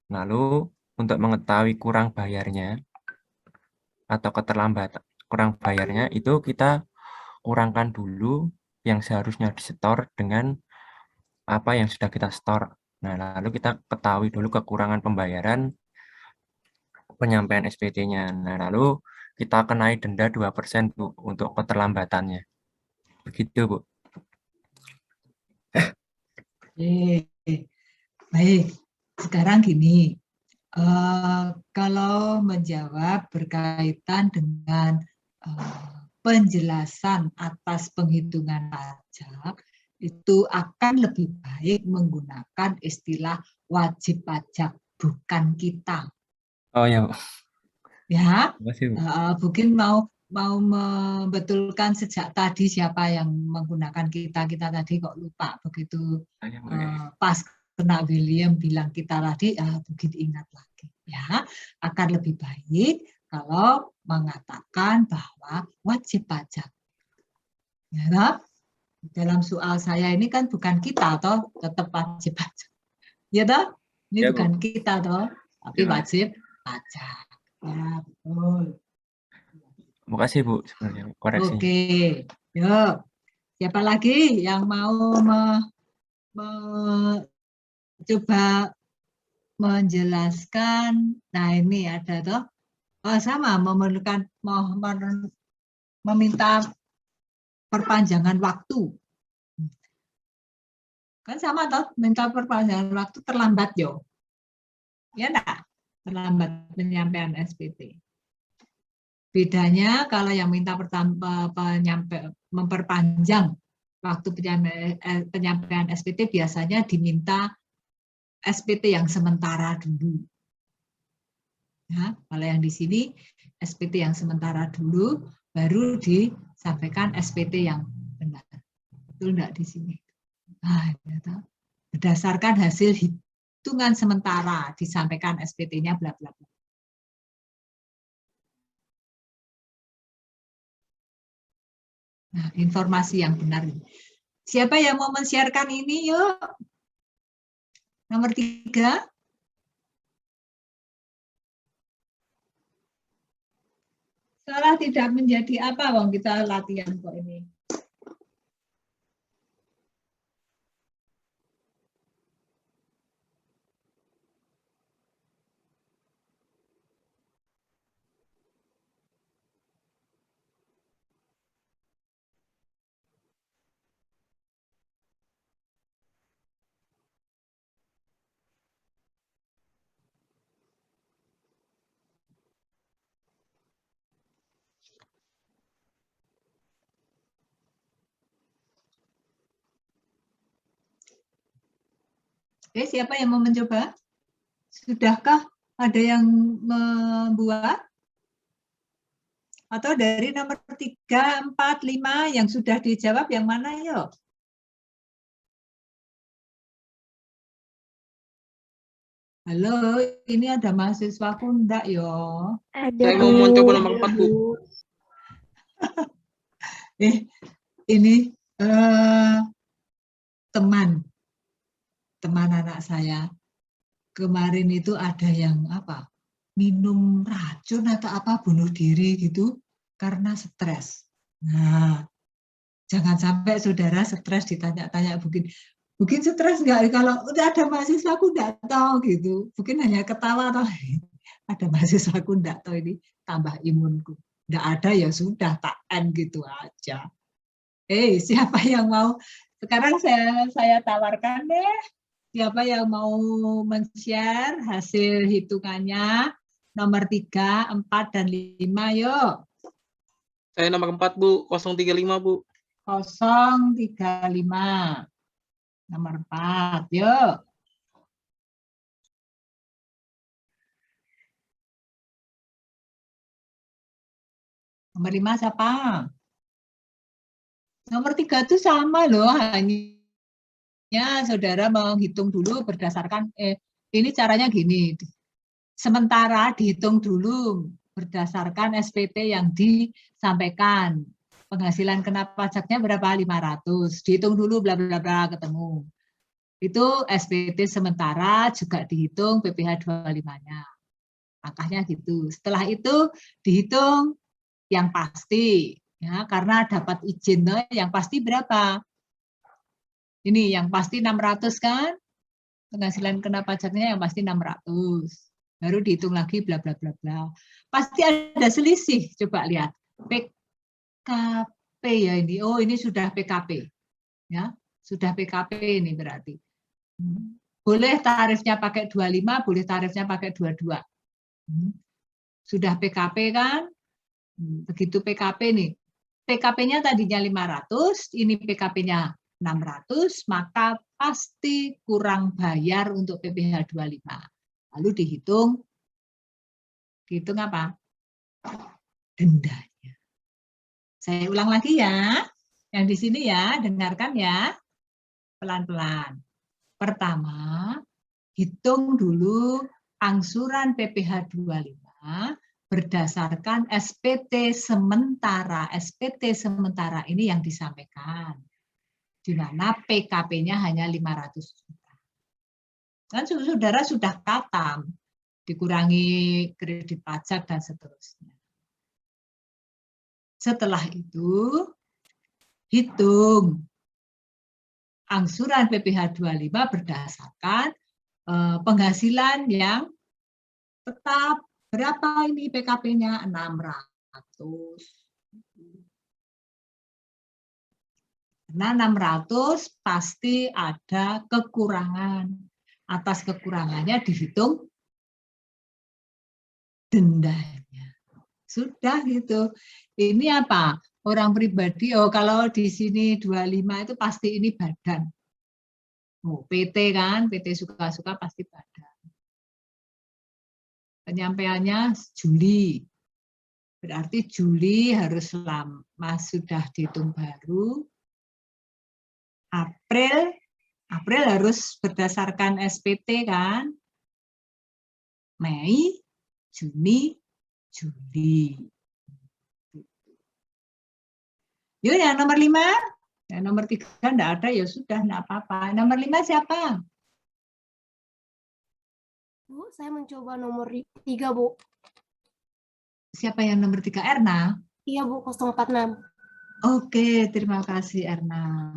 Speaker 9: Lalu untuk mengetahui kurang bayarnya atau keterlambatan kurang bayarnya itu kita kurangkan dulu yang seharusnya disetor dengan apa yang sudah kita store. Nah, lalu kita ketahui dulu kekurangan pembayaran penyampaian SPT-nya. Nah, lalu kita kenai denda 2% Bu untuk keterlambatannya. Begitu, Bu.
Speaker 1: Baik, sekarang gini, kalau menjawab berkaitan dengan penjelasan atas penghitungan pajak, itu akan lebih baik menggunakan istilah wajib pajak, bukan kita.
Speaker 9: Oh ya, Bu.
Speaker 1: Ya,
Speaker 9: Terima kasih, Bu.
Speaker 1: mungkin mau membetulkan sejak tadi siapa yang menggunakan kita tadi kok lupa begitu pas kena William bilang kita tadi begitu ingat lagi ya. Akan lebih baik kalau mengatakan bahwa wajib pajak ya, dalam soal saya ini kan bukan kita toh, tetap wajib pajak ya toh, ini ya, bukan Bu. Kita toh, tapi ya, wajib pajak ya, betul.
Speaker 9: Terima kasih Bu sebenarnya koreksinya.
Speaker 1: Oke, yuk. Siapa lagi yang mau coba menjelaskan? Nah ini ada toh, sama meminta perpanjangan waktu. Kan sama toh, minta perpanjangan waktu terlambat yo. Ya enggak? Terlambat penyampaian SPT. Bedanya kalau yang minta memperpanjang waktu penyampaian SPT biasanya diminta SPT yang sementara dulu. Ya, kalau yang di sini SPT yang sementara dulu, baru disampaikan SPT yang benar. Betul enggak di sini? Nah, berdasarkan hasil hitungan sementara disampaikan SPT-nya bla bla bla. Nah, informasi yang benar. Siapa yang mau men-sharekan ini? Yuk. Nomor 3. Salah tidak menjadi apa, Wong, kita latihan kok ini. Siapa yang mau mencoba? Sudahkah ada yang membuat? Atau dari nomor 3, 4, 5 yang sudah dijawab yang mana yuk? Halo, ini ada mahasiswaku enggak yo?
Speaker 10: Saya mau mencoba nomor 4, Bu.
Speaker 1: Ini teman anak saya kemarin itu ada yang apa? Minum racun atau apa, bunuh diri gitu karena stres. Nah, jangan sampai saudara stres ditanya-tanya mungkin stres enggak, kalau udah ada mahasiswa aku enggak tahu gitu. Mungkin hanya ketawa atau ada mahasiswa aku enggak tahu, ini tambah imunku. Enggak ada ya sudah, tak end gitu aja. Siapa yang mau? Sekarang saya tawarkan deh. Siapa yang mau men-share hasil hitungannya? Nomor 3, 4, dan 5, yuk.
Speaker 10: Saya nomor 4, Bu. 035, Bu.
Speaker 1: 035. Nomor 4, yuk. Nomor 5 siapa? Nomor 3 itu sama loh, hanya saudara menghitung dulu berdasarkan, ini caranya gini. Sementara dihitung dulu berdasarkan SPT yang disampaikan. Penghasilan kena pajaknya berapa? 500. Dihitung dulu bla bla bla ketemu. Itu SPT sementara juga dihitung PPh 25-nya. Angkanya gitu. Setelah itu dihitung yang pasti. Ya, karena dapat izin yang pasti berapa? Ini yang pasti 600 kan? Penghasilan kena pajaknya yang pasti 600. Baru dihitung lagi bla bla bla bla. Pasti ada selisih. Coba lihat. PKP ya ini. Oh, ini sudah PKP. Ya, sudah PKP ini berarti. Boleh tarifnya pakai 25, boleh tarifnya pakai 22. Sudah PKP kan? Begitu PKP nih. PKP-nya tadinya 500, ini PKP-nya 600, maka pasti kurang bayar untuk PPh 25. Lalu dihitung apa? Dendanya. Saya ulang lagi ya. Yang di sini ya, dengarkan ya. Pelan-pelan. Pertama, hitung dulu angsuran PPh 25 berdasarkan SPT sementara. SPT sementara ini yang disampaikan. Di mana PKP-nya hanya 500 juta. Kan saudara sudah katam, dikurangi kredit pajak dan seterusnya. Setelah itu, hitung angsuran PPh 25 berdasarkan penghasilan yang tetap. Berapa ini PKP-nya? 600. Karena 600 pasti ada kekurangan. Atas kekurangannya dihitung dendanya. Sudah gitu. Ini apa? Orang pribadi, oh kalau di sini 25 itu pasti ini badan. Oh, PT kan, PT suka-suka pasti badan. Penyampaiannya Juli. Berarti Juli harus lama sudah dihitung baru. April harus berdasarkan SPT kan. Mei, Juni, Juli. Yuk yang nomor 5. Yang nomor 3 enggak ada ya sudah enggak apa-apa. Nomor 5 siapa?
Speaker 13: Bu, saya mencoba nomor 3, Bu.
Speaker 1: Siapa yang nomor 3? Erna?
Speaker 13: Iya, Bu, 046.
Speaker 1: Oke, terima kasih Erna.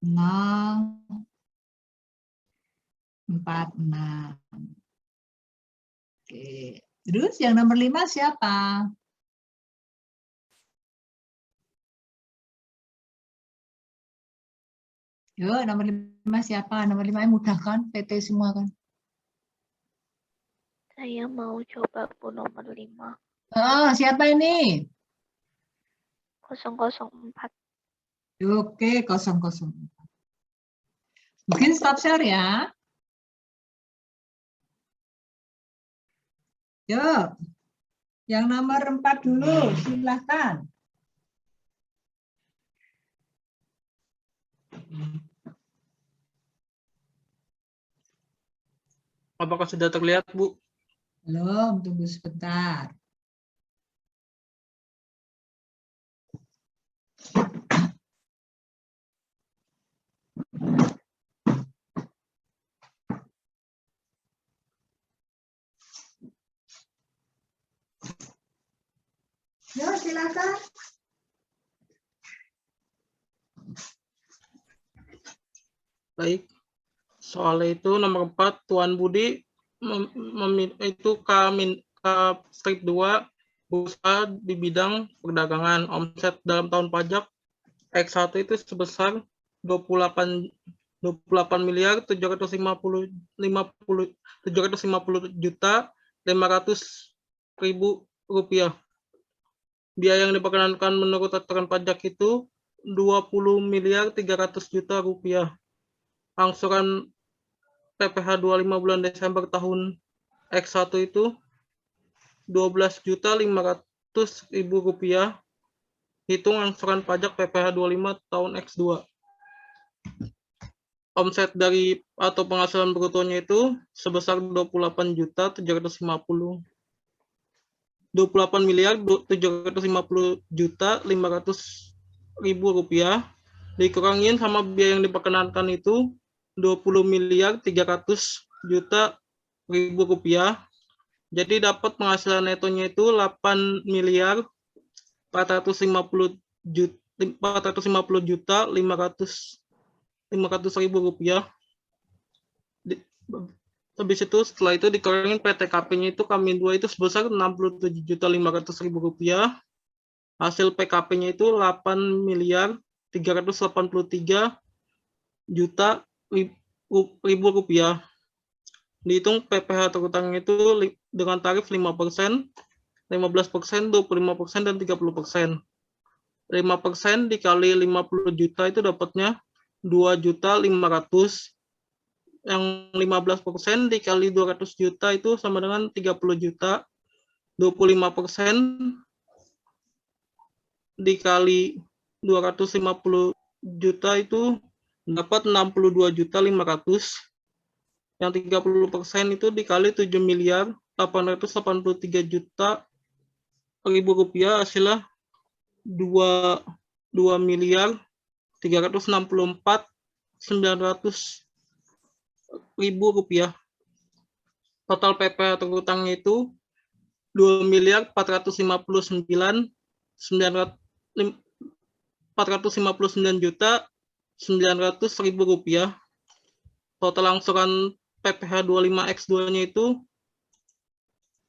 Speaker 1: 046. Oke. Terus yang nomor 5 siapa? Yuk, nomor 5 siapa? Nomor 5 yang mudah kan? PT semua kan?
Speaker 6: Saya mau coba Bu nomor 5.
Speaker 1: Oh, siapa ini?
Speaker 6: 004.
Speaker 1: Oke, 004. Mungkin stop share ya. Yuk, yang nomor 4 dulu, silahkan.
Speaker 14: Apakah sudah terlihat, Bu?
Speaker 1: Belum, tunggu sebentar. Yuk, silakan.
Speaker 14: Baik. Soal itu nomor 4, Tuan Budi itu K strip 2, berusaha di bidang perdagangan. Omset dalam tahun pajak X1 itu sebesar 28 miliar 750 juta 500.000 rupiah. Biaya yang diperkenankan menurut aturan pajak itu 20 miliar 300 juta rupiah. Angsuran PPh 25 bulan Desember tahun X1 itu 12.500.000 rupiah. Hitung angsuran pajak PPh 25 tahun X2. Omset dari atau penghasilan brutonya itu sebesar 28 miliar 750 juta 500.000 rupiah. Dikurangin sama biaya yang diperkenankan itu 20 miliar 300 juta rupiah. Jadi dapat penghasilan netonya itu 8 miliar 450 juta 500.000 rupiah. Habis itu setelah itu dikurangin PTKP-nya itu K-2 itu sebesar 67.500.000 rupiah. Hasil PKP-nya itu 8.383.000.000 rupiah. Dihitung PPh terutangnya itu dengan tarif 5%, 15%, 25%, dan 30%. 5% dikali 50 juta itu dapatnya 2.500.000. Yang 15% dikali 200 juta itu sama dengan 30 juta. 25% dikali 250 juta itu dapat 62.500.000. Yang 30% itu dikali 7.883.000.000 rupiah, hasilnya 2.364.900.000 rupiah. Total PPh terutangnya itu 2.459.900.000 rupiah. Total angsuran PPh 25X2-nya itu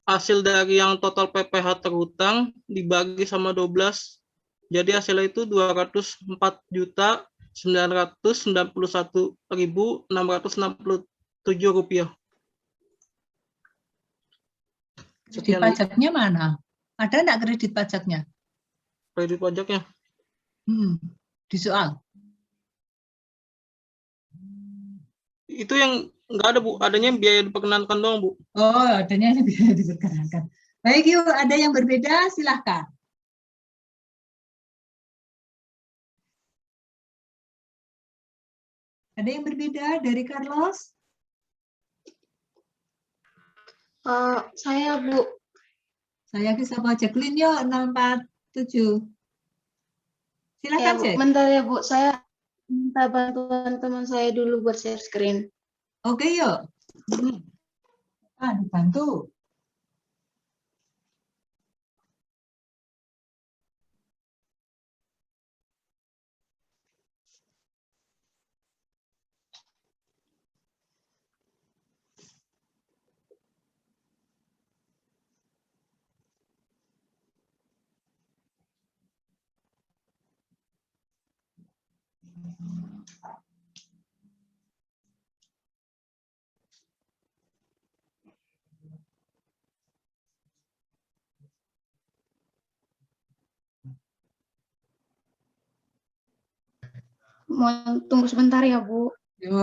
Speaker 14: hasil dari yang total PPh terutang dibagi sama 12. Jadi hasilnya itu 204.991.667 rupiah.
Speaker 1: Kredit pajaknya mana? Ada enggak kredit pajaknya?
Speaker 14: Kredit pajaknya?
Speaker 1: Di soal.
Speaker 14: Itu yang enggak ada, Bu. Adanya biaya diperkenankan doang, Bu.
Speaker 1: Oh, adanya biaya diperkenankan. Baik, yuk. Ada yang berbeda? Silahkan. Ada yang berbeda dari Carlos?
Speaker 12: Saya, Bu.
Speaker 1: Saya sama Jacqueline, yuk. 647. Silakan,
Speaker 12: Bu. Bentar ya, Bu. Saya minta bantuan teman saya dulu buat share screen.
Speaker 1: Oke, yuk. Dibantu.
Speaker 12: Mau tunggu sebentar ya, Bu.
Speaker 1: Yo.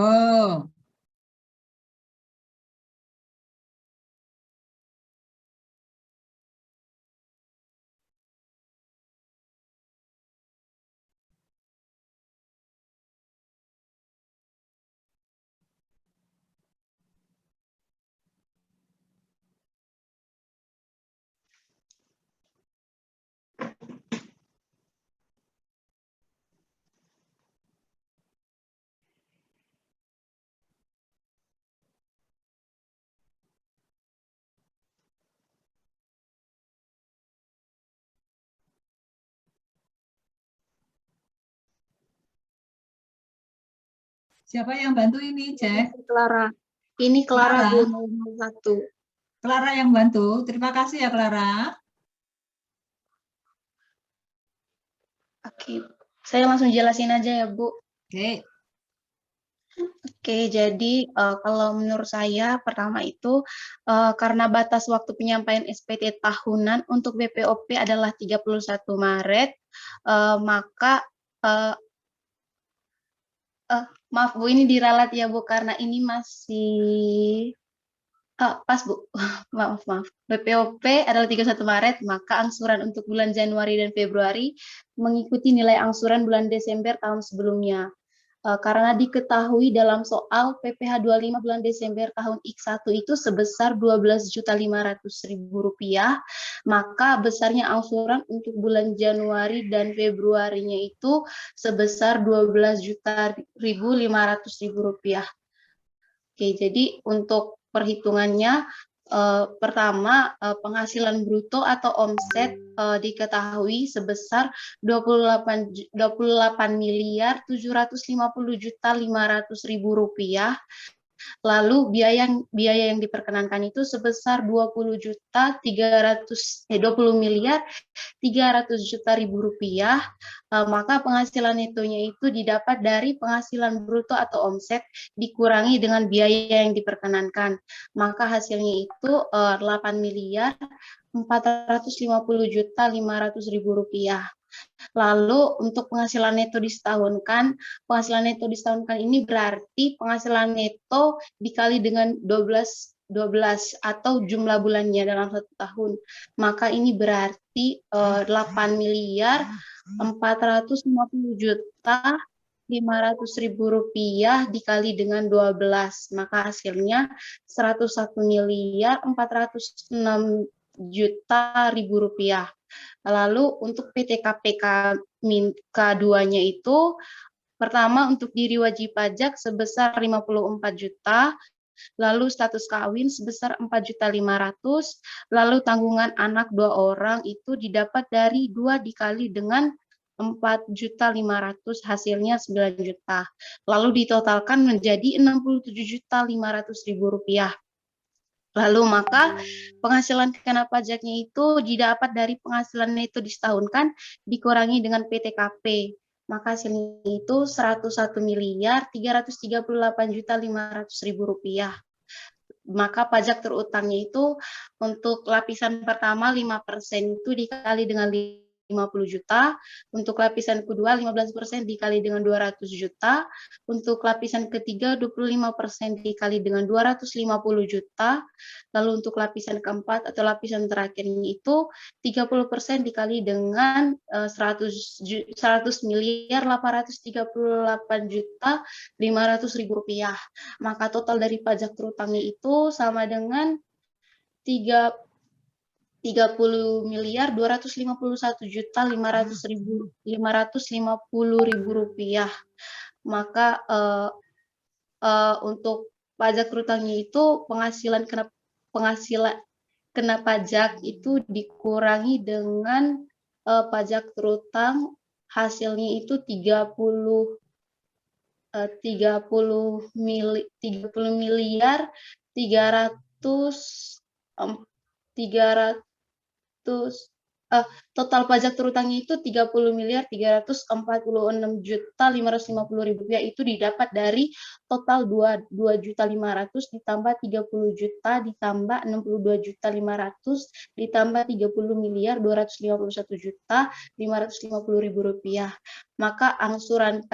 Speaker 1: Siapa yang bantu ini, Cek?
Speaker 12: Clara. Ini Clara, Bu, 001.
Speaker 1: Clara yang bantu. Terima kasih ya, Clara.
Speaker 12: Oke, saya langsung jelasin aja ya, Bu.
Speaker 1: Oke.
Speaker 12: Oke, jadi kalau menurut saya pertama itu karena batas waktu penyampaian SPT tahunan untuk BPOP adalah 31 Maret, maka maaf Bu, ini diralat ya Bu, karena ini masih pas Bu, maaf. BPOP adalah 31 Maret, maka angsuran untuk bulan Januari dan Februari mengikuti nilai angsuran bulan Desember tahun sebelumnya. Karena diketahui dalam soal PPh 25 bulan Desember tahun X1 itu sebesar 12.500.000 rupiah, maka besarnya angsuran untuk bulan Januari dan Februarinya itu sebesar 12.500.000 rupiah. Oke, jadi untuk perhitungannya Pertama, penghasilan bruto atau omset diketahui sebesar 28.750.500.000 rupiah. Lalu biaya yang diperkenankan itu sebesar 20.300.000.000 rupiah. Maka penghasilan netonya itu didapat dari penghasilan bruto atau omset dikurangi dengan biaya yang diperkenankan. Maka hasilnya itu 8.450.500.000 rupiah. Lalu untuk penghasilan neto disetahunkan ini berarti penghasilan neto dikali dengan 12 atau jumlah bulannya dalam 1 tahun. Maka ini berarti 8.450.500.000 rupiah dikali dengan 12. Maka hasilnya 101.406.000.000 rupiah. Lalu untuk PTKP K2-nya itu, pertama untuk diri wajib pajak sebesar 54 juta, lalu status kawin sebesar 4.500.000, lalu tanggungan anak 2 orang itu didapat dari 2 dikali dengan 4.500.000, hasilnya 9 juta. Lalu ditotalkan menjadi 67.500.000 rupiah. Lalu maka penghasilan kena pajaknya itu didapat dari penghasilan neto disetahunkan dikurangi dengan PTKP. Maka hasilnya itu 101.338.500.000 rupiah. Maka pajak terutangnya itu untuk lapisan pertama 5% itu dikali dengan 50 juta, untuk lapisan kedua 15% dikali dengan 200 juta, untuk lapisan ketiga 25% dikali dengan 250 juta, lalu untuk lapisan keempat atau lapisan terakhirnya itu 30% dikali dengan 100.838.500.000 rupiah. Maka total dari pajak terutangnya itu sama dengan 30.251.550.000 rupiah. Maka untuk pajak terutangnya itu penghasilan kena pajak itu dikurangi dengan pajak terutang, hasilnya itu 30.300 total pajak terutangnya itu 30.346.550.000 rupiah, itu didapat dari total 2.500.000 ditambah 30 juta ditambah 62.500.000 ditambah 30.251.550.000 rupiah. Maka angsuran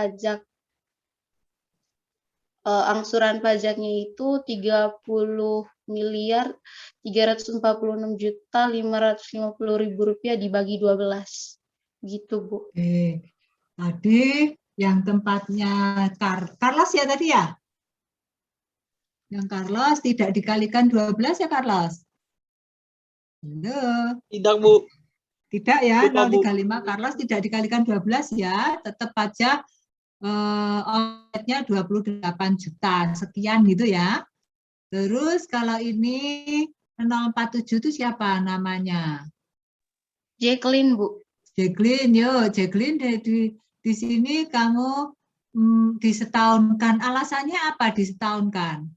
Speaker 12: pajaknya itu 30.346.550.000 rupiah dibagi 12. Gitu, Bu.
Speaker 1: Oke. Tadi yang tempatnya Carlos ya tadi ya? Yang Carlos tidak dikalikan 12 ya Carlos? Halo.
Speaker 14: Tidak, Bu.
Speaker 1: Tidak ya,
Speaker 14: Lupa,
Speaker 1: 035 Carlos tidak dikalikan 12 ya, tetap pajak omsetnya 28 juta sekian gitu ya. Terus kalau ini 047 itu siapa namanya?
Speaker 12: Jacqueline, Bu.
Speaker 1: Jacqueline, Jacqueline di sini kamu disetahunkan. Alasannya apa disetahunkan?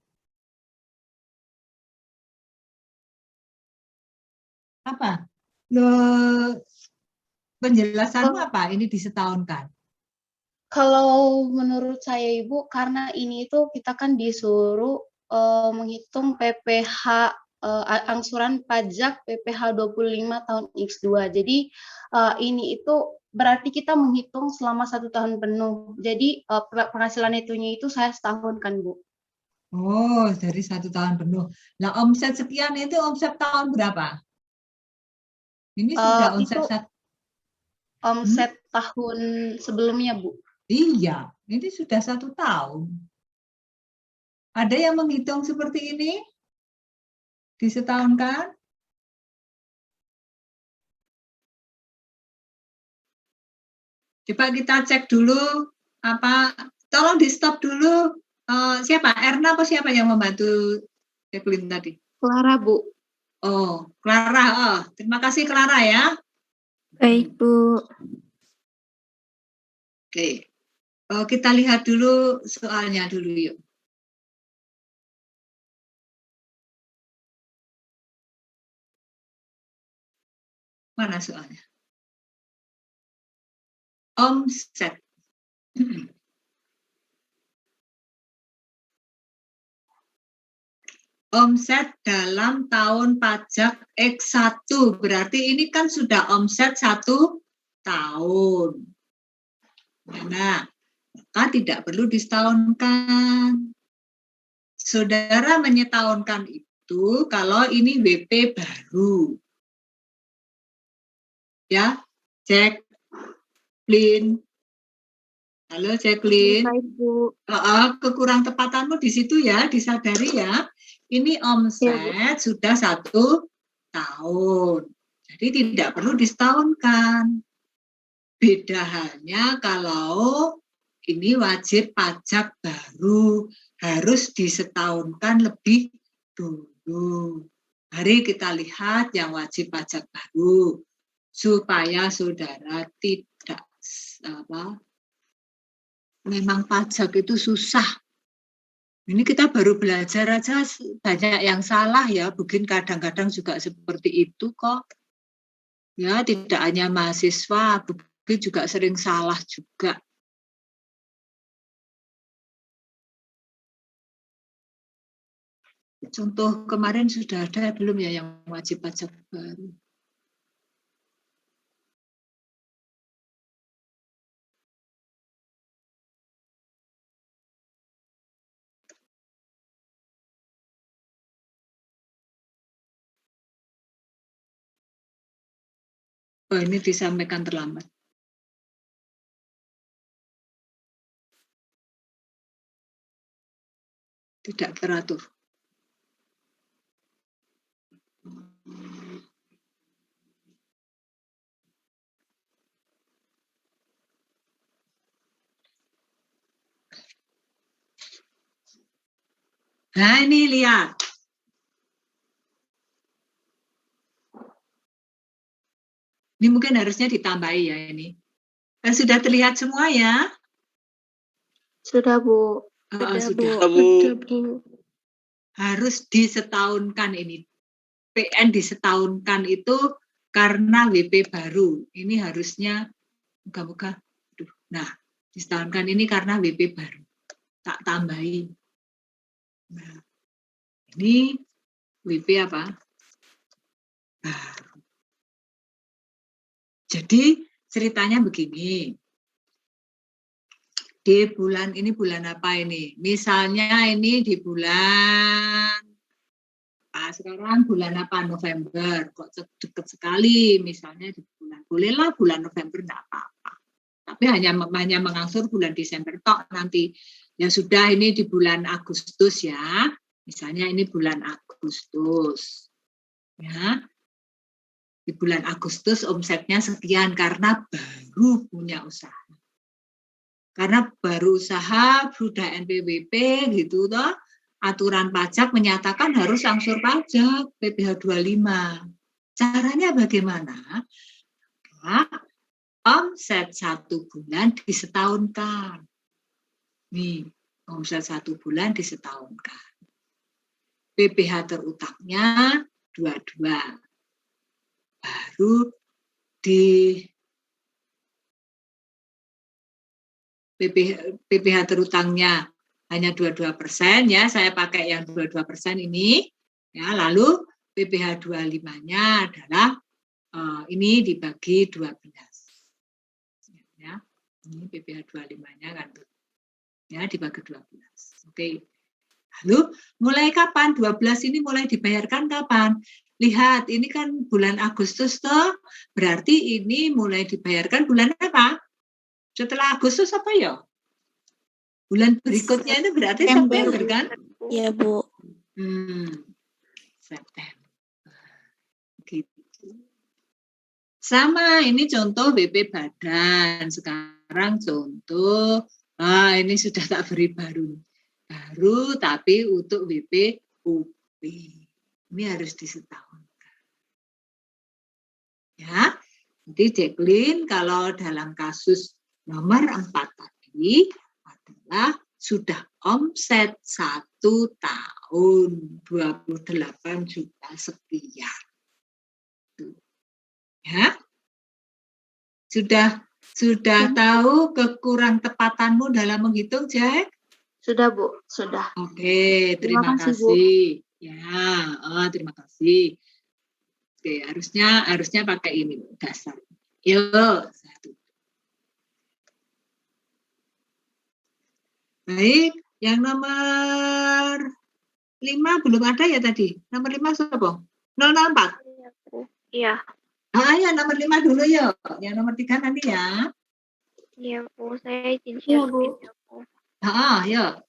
Speaker 1: Apa? Penjelasanmu apa ini disetahunkan?
Speaker 12: Kalau menurut saya Ibu, karena ini itu kita kan disuruh menghitung PPh angsuran pajak PPh 25 tahun X2. Jadi ini itu berarti kita menghitung selama 1 tahun penuh. Jadi penghasilan netonya itu saya setahunkan, Bu.
Speaker 1: Oh, dari 1 tahun penuh. Nah, omset sekian itu omset tahun berapa? Ini sudah
Speaker 12: omset tahun sebelumnya, Bu.
Speaker 1: Iya, ini sudah 1 tahun. Ada yang menghitung seperti ini? Disetahunkan? Coba kita cek dulu. Tolong di stop dulu. Siapa? Erna apa siapa yang membantu Jacqueline tadi?
Speaker 12: Clara, Bu.
Speaker 1: Oh, Clara. Oh, terima kasih Clara ya.
Speaker 12: Baik, Bu.
Speaker 1: Oke. Kita lihat dulu soalnya dulu yuk. Mana soalnya? Omset. Omset dalam tahun pajak X1. Berarti ini kan sudah omset 1 tahun. Nah, maka tidak perlu disetahunkan. Saudara menyetahunkan itu kalau ini WP baru. Ya, cek. Clean. Halo, Jacqueline. Kekurang tepatanmu di situ ya, disadari ya. Ini omset sudah 1 tahun. Jadi tidak perlu disetahunkan. Beda halnya kalau ini wajib pajak baru, harus disetahunkan lebih dulu. Mari kita lihat yang wajib pajak baru, supaya saudara tidak memang pajak itu susah. Ini kita baru belajar aja banyak yang salah ya, mungkin kadang-kadang juga seperti itu kok. Ya, tidak hanya mahasiswa, mungkin juga sering salah juga. Contoh kemarin sudah ada belum ya yang wajib pajak baru? Oh, ini disampaikan terlambat. Tidak teratur. Nah, ini lihat. Ini mungkin harusnya ditambahi ya ini. Sudah terlihat semua ya?
Speaker 12: Sudah, Bu.
Speaker 1: Sudah,
Speaker 12: Bu.
Speaker 1: Harus disetahunkan ini. PN disetahunkan itu karena WP baru. Ini harusnya, moga-moga. Nah, disetahunkan ini karena WP baru. Tak tambahin. Nah, ini WP apa? Baru. Jadi ceritanya begini. Di bulan ini bulan apa ini? Misalnya ini di bulan sekarang bulan apa? November. Kok dekat sekali misalnya di bulan. Bolehlah bulan November enggak apa-apa. Tapi hanya mengangsur bulan Desember tok nanti. Ya sudah ini di bulan Agustus ya. Misalnya ini bulan Agustus. Ya. Di bulan Agustus omsetnya sekian karena baru punya usaha. Karena baru usaha, sudah NPWP gitu toh, aturan pajak menyatakan harus angsur pajak PPh 25. Caranya bagaimana? Nah, omset 1 bulan disetahunkan. Nih, omset 1 bulan disetahunkan. PPh terutangnya 22. Baru di PPh terutangnya hanya 22% ya, saya pakai yang 22% ini ya, lalu PPh 25-nya adalah ini dibagi 12 ya, ini PPh 25-nya kan ya dibagi 12. Oke. Lalu mulai kapan? 12 ini mulai dibayarkan kapan? Lihat, ini kan bulan Agustus toh, berarti ini mulai dibayarkan bulan apa? Setelah Agustus apa ya? Bulan berikutnya itu berarti September kan?
Speaker 2: Iya, Bu.
Speaker 1: September. Gitu. Sama, ini contoh WP badan. Sekarang contoh, ini sudah tak beri baru. Baru tapi untuk WP UP. Ini harus disetahunkan. Ya, nanti Jacqueline kalau dalam kasus nomor 4 tadi adalah sudah omset 1 tahun 28 juta sekian. Ya, sudah tahu kekurang tepatanmu dalam menghitung, Jack?
Speaker 11: Sudah, Bu. Sudah.
Speaker 1: Oke, terima
Speaker 11: kasih, Bu.
Speaker 1: kasih. Ya, terima kasih. Oke, harusnya pakai ini dasar. Yuk, 1. Baik, yang nomor 5 belum ada ya tadi. Nomor 5 siapa? 004.
Speaker 6: Iya.
Speaker 1: Ya nomor 5 dulu yuk. Yang nomor 3 nanti ya.
Speaker 6: Iya, Bu. Saya izin share screen ya, Bu.
Speaker 1: Yuk.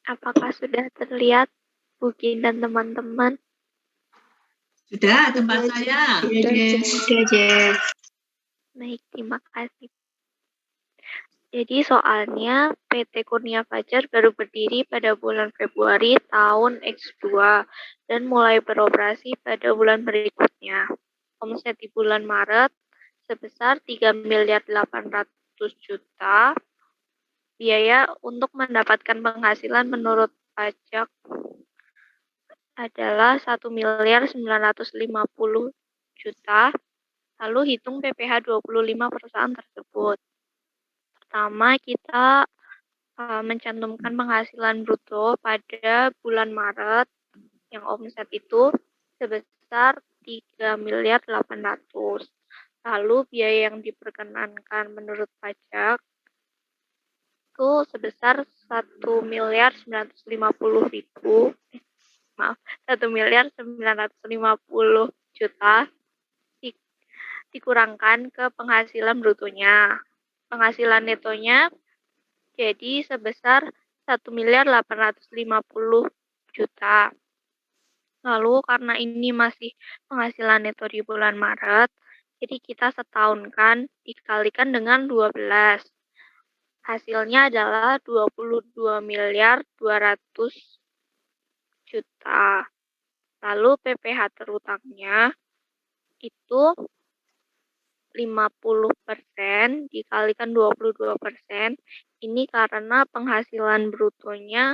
Speaker 6: Apakah sudah terlihat Bukin dan teman-teman?
Speaker 1: Sudah, tempat saya.
Speaker 6: Sudah, Jess. Baik, terima kasih. Jadi soalnya PT Kurnia Fajar baru berdiri pada bulan Februari tahun X2 dan mulai beroperasi pada bulan berikutnya. Omset di bulan Maret sebesar 3.800.000.000. Biaya untuk mendapatkan penghasilan menurut pajak adalah 1.950.000.000. Lalu hitung PPh 25 perusahaan tersebut. Pertama, kita mencantumkan penghasilan bruto pada bulan Maret yang omset itu sebesar 3.800.000.000. Lalu biaya yang diperkenankan menurut pajak itu sebesar 1.950.000.000. Maaf, 1.950.000.000 dikurangkan ke penghasilan brutonya. Penghasilan netonya jadi sebesar 1.850.000.000. Lalu karena ini masih penghasilan neto di bulan Maret, jadi kita setahunkan dikalikan dengan 12. Hasilnya adalah 22.200.000.000. Lalu PPh terutangnya itu 50% dikalikan 22%. Ini karena penghasilan brutonya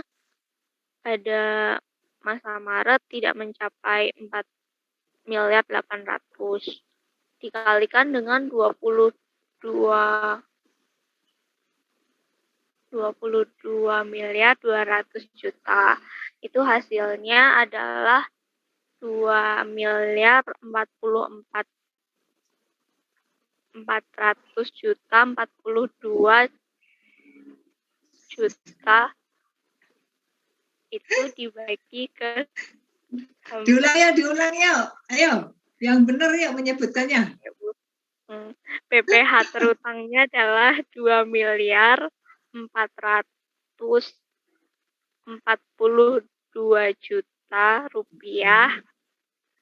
Speaker 6: pada masa Maret tidak mencapai 4.800.000. Dikalikan dengan 22.200.000.000. Itu hasilnya adalah 2.400.000.042.000.000 itu dibagi ke
Speaker 1: diulang ya. Ayo, yang benar ya menyebutkannya.
Speaker 6: PPh terutangnya adalah 2.442.000.000 rupiah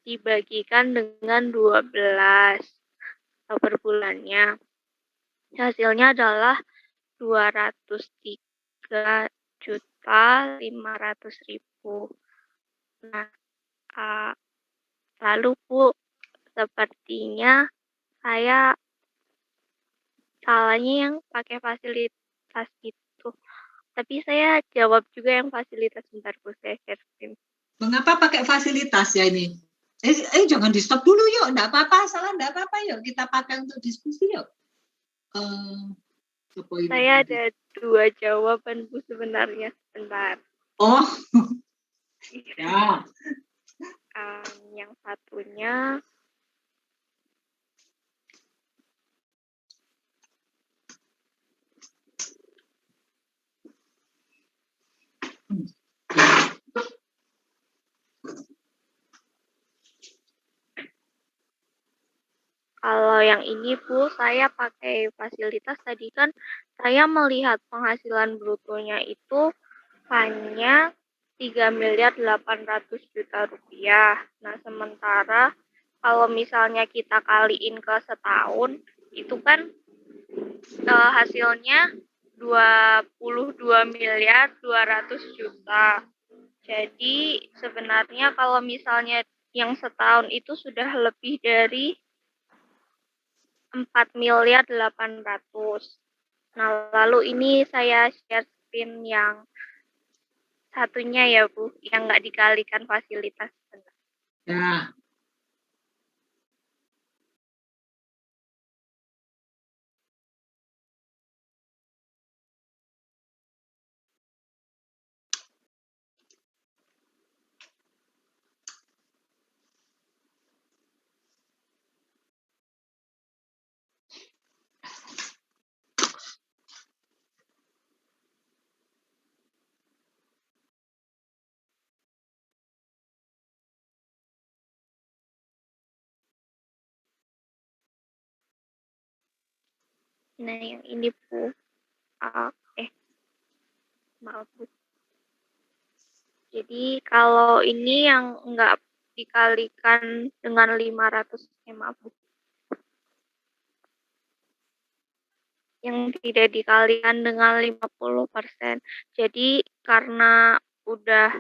Speaker 6: dibagikan dengan 12 per bulannya. Hasilnya adalah 203.500.000. Nah, lalu Bu, sepertinya saya salahnya yang pakai fasilitas itu. Tapi saya jawab juga yang fasilitas. Bentar Bu, saya share screen.
Speaker 1: Mengapa pakai fasilitas ya ini? Jangan di stop dulu yuk, enggak apa-apa, salah enggak apa-apa yuk, kita pakai untuk diskusi yuk.
Speaker 6: Saya ada 2 jawaban Bu sebenarnya, sebentar.
Speaker 1: Oh, ya.
Speaker 6: Yang satunya kalau yang ini Bu, saya pakai fasilitas tadi kan saya melihat penghasilan brutonya itu hanya 3.800.000.000 rupiah. Nah, sementara kalau misalnya kita kaliin ke setahun, itu kan hasilnya 22.200.000.000. Jadi sebenarnya kalau misalnya yang setahun itu sudah lebih dari 4.800.000.000. Nah, lalu ini saya share screen yang satunya ya Bu, yang nggak dikalikan fasilitas.
Speaker 1: Ya.
Speaker 6: Nah, yang ini Bu. Maaf Bu. Jadi kalau ini yang nggak dikalikan dengan 500, maaf Bu. Yang tidak dikalikan dengan 50%. Jadi karena udah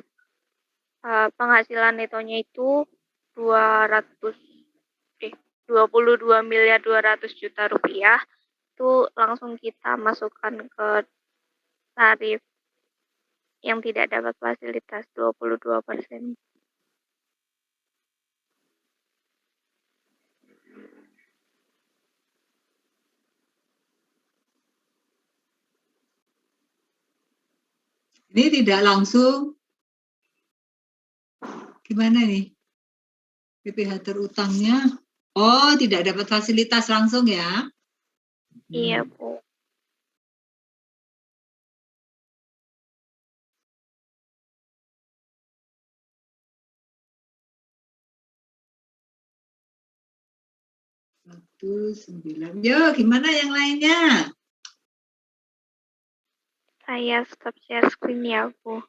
Speaker 6: penghasilan netonya itu 22.200.000.000 rupiah, itu langsung kita masukkan ke tarif yang tidak dapat fasilitas 22%.
Speaker 1: Ini tidak langsung. Gimana nih? PPh terutangnya. Oh, tidak dapat fasilitas langsung ya?
Speaker 6: Iya, Bu.
Speaker 1: Sembilan. Yo, gimana yang lainnya?
Speaker 6: Saya stop share screen ya, Bu.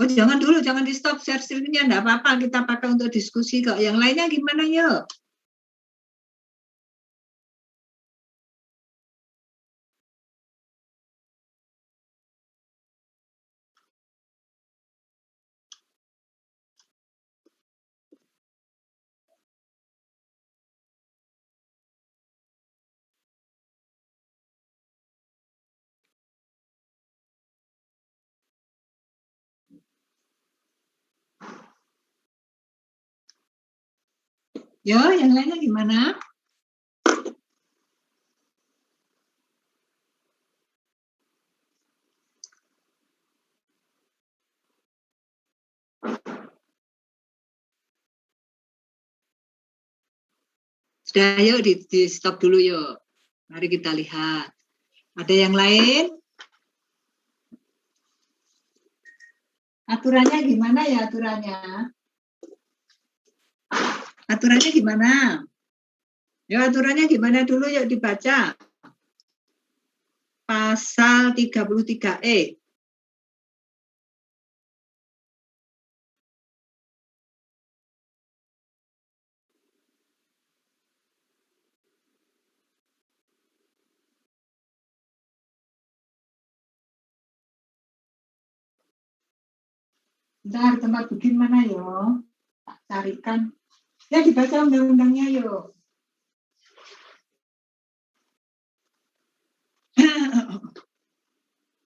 Speaker 1: Oh, jangan dulu, jangan di stop share screen-nya, enggak apa-apa, kita pakai untuk diskusi kok. Yang lainnya gimana, yuk? Yo, yang lainnya gimana? Sudah, yuk di stop dulu yuk. Mari kita lihat. Ada yang lain? Aturannya gimana ya aturannya? Aturannya gimana? Ya, aturannya gimana dulu yuk dibaca. Pasal 33E. Bentar, tempat bikin mana yo? Tak carikan. Ya, dibaca undang-undangnya yuk.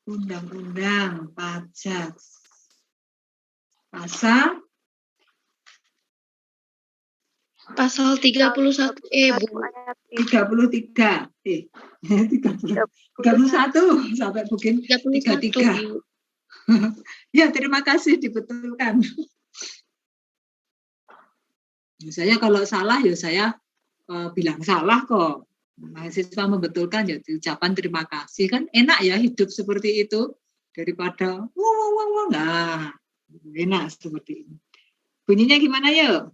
Speaker 1: Undang-undang pajak. Pasal
Speaker 12: 31E, Bu.
Speaker 1: 33. 31 sampai mungkin 33. Ya, terima kasih dibetulkan. Saya kalau salah ya saya bilang salah kok. Mahasiswa membetulkan ya ucapan terima kasih, kan enak ya hidup seperti itu daripada wah. Nah, enak seperti ini. Bunyinya gimana yuk?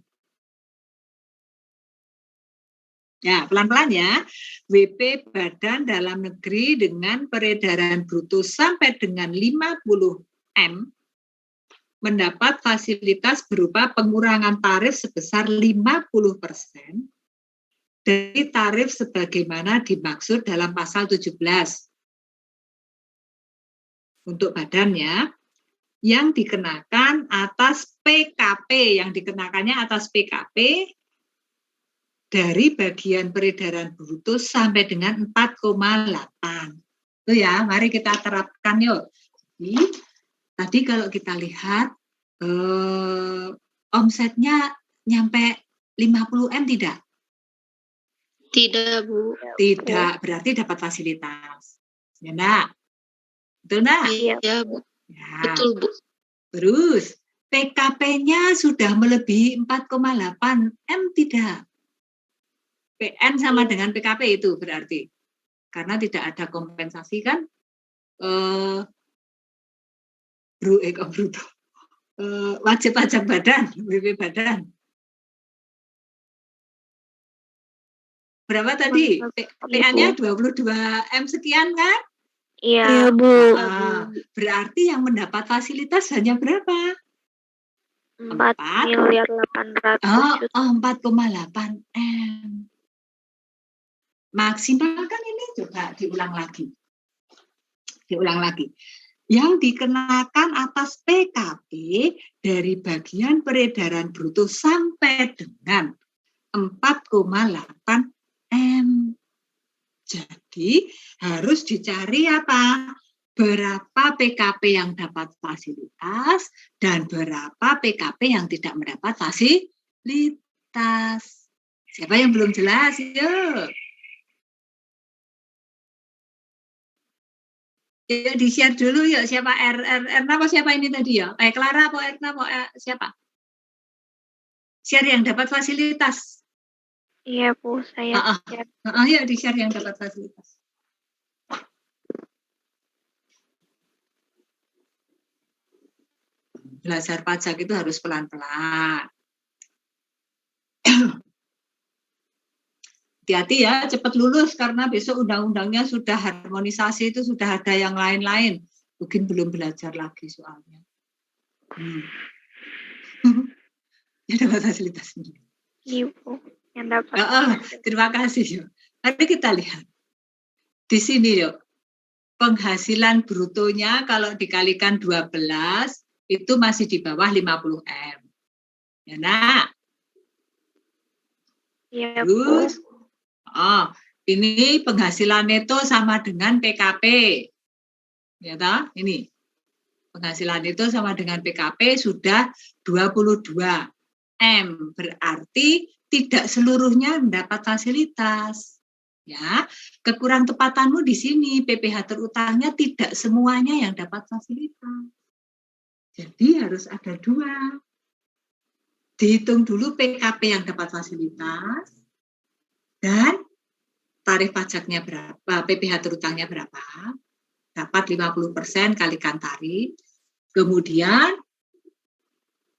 Speaker 1: Ya, pelan-pelan ya. WP Badan Dalam Negeri dengan peredaran bruto sampai dengan 50 M mendapat fasilitas berupa pengurangan tarif sebesar 50% dari tarif sebagaimana dimaksud dalam pasal 17. Untuk badannya, yang dikenakan atas PKP, yang dikenakannya atas PKP dari bagian peredaran bruto sampai dengan 4,8. Itu ya, mari kita terapkan yuk. Jadi, tadi kalau kita lihat omsetnya nyampe 50M tidak?
Speaker 12: Tidak, Bu.
Speaker 1: Tidak, berarti dapat fasilitas. Ya, enggak? Betul enggak?
Speaker 12: Iya, Bu.
Speaker 1: Ya.
Speaker 12: Betul, Bu.
Speaker 1: Terus, PKP-nya sudah melebihi 4,8M tidak? PN sama dengan PKP itu berarti. Karena tidak ada kompensasi kan? Bruto. Wajib pajak badan, WP badan. Berapa tadi? PA-nya 22M sekian kan?
Speaker 6: Iya,
Speaker 1: Bu. Berarti yang mendapat fasilitas hanya berapa?
Speaker 6: 4.800.000.000.
Speaker 1: 4,8M. Maksimal kan ini coba diulang lagi. Yang dikenakan atas PKP dari bagian peredaran bruto sampai dengan 4,8M. Jadi harus dicari apa? Berapa PKP yang dapat fasilitas dan berapa PKP yang tidak mendapat fasilitas. Siapa yang belum jelas? Yuk. Ya, di-share dulu yuk. Siapa Erna apa siapa ini tadi ya? Clara apa Erna apa siapa? Share yang dapat fasilitas.
Speaker 6: Iya, Bu, saya share.
Speaker 1: Ya, di-share yang dapat fasilitas. Belajar pajak itu harus pelan-pelan. Hati-hati ya, cepat lulus karena besok undang-undangnya sudah harmonisasi, itu sudah ada yang lain-lain. Mungkin belum belajar lagi soalnya. Ya dapat fasilitas sendiri.
Speaker 6: Ibu yang dapat.
Speaker 1: Terima kasih. Yuk. Mari kita lihat. Di sini yuk. Penghasilan brutonya kalau dikalikan 12 itu masih di bawah 50M. Ya, nak?
Speaker 6: Iya,
Speaker 1: terus, ini penghasilan neto sama dengan PKP. Ya, toh? Ini. Penghasilan neto sama dengan PKP sudah 22M. Berarti tidak seluruhnya mendapat fasilitas. Ya, kekurang tepatanmu di sini PPh terutangnya tidak semuanya yang dapat fasilitas. Jadi harus ada dua. Dihitung dulu PKP yang dapat fasilitas dan tarif pajaknya berapa, PPh terutangnya berapa, dapat 50% kalikan tarif, kemudian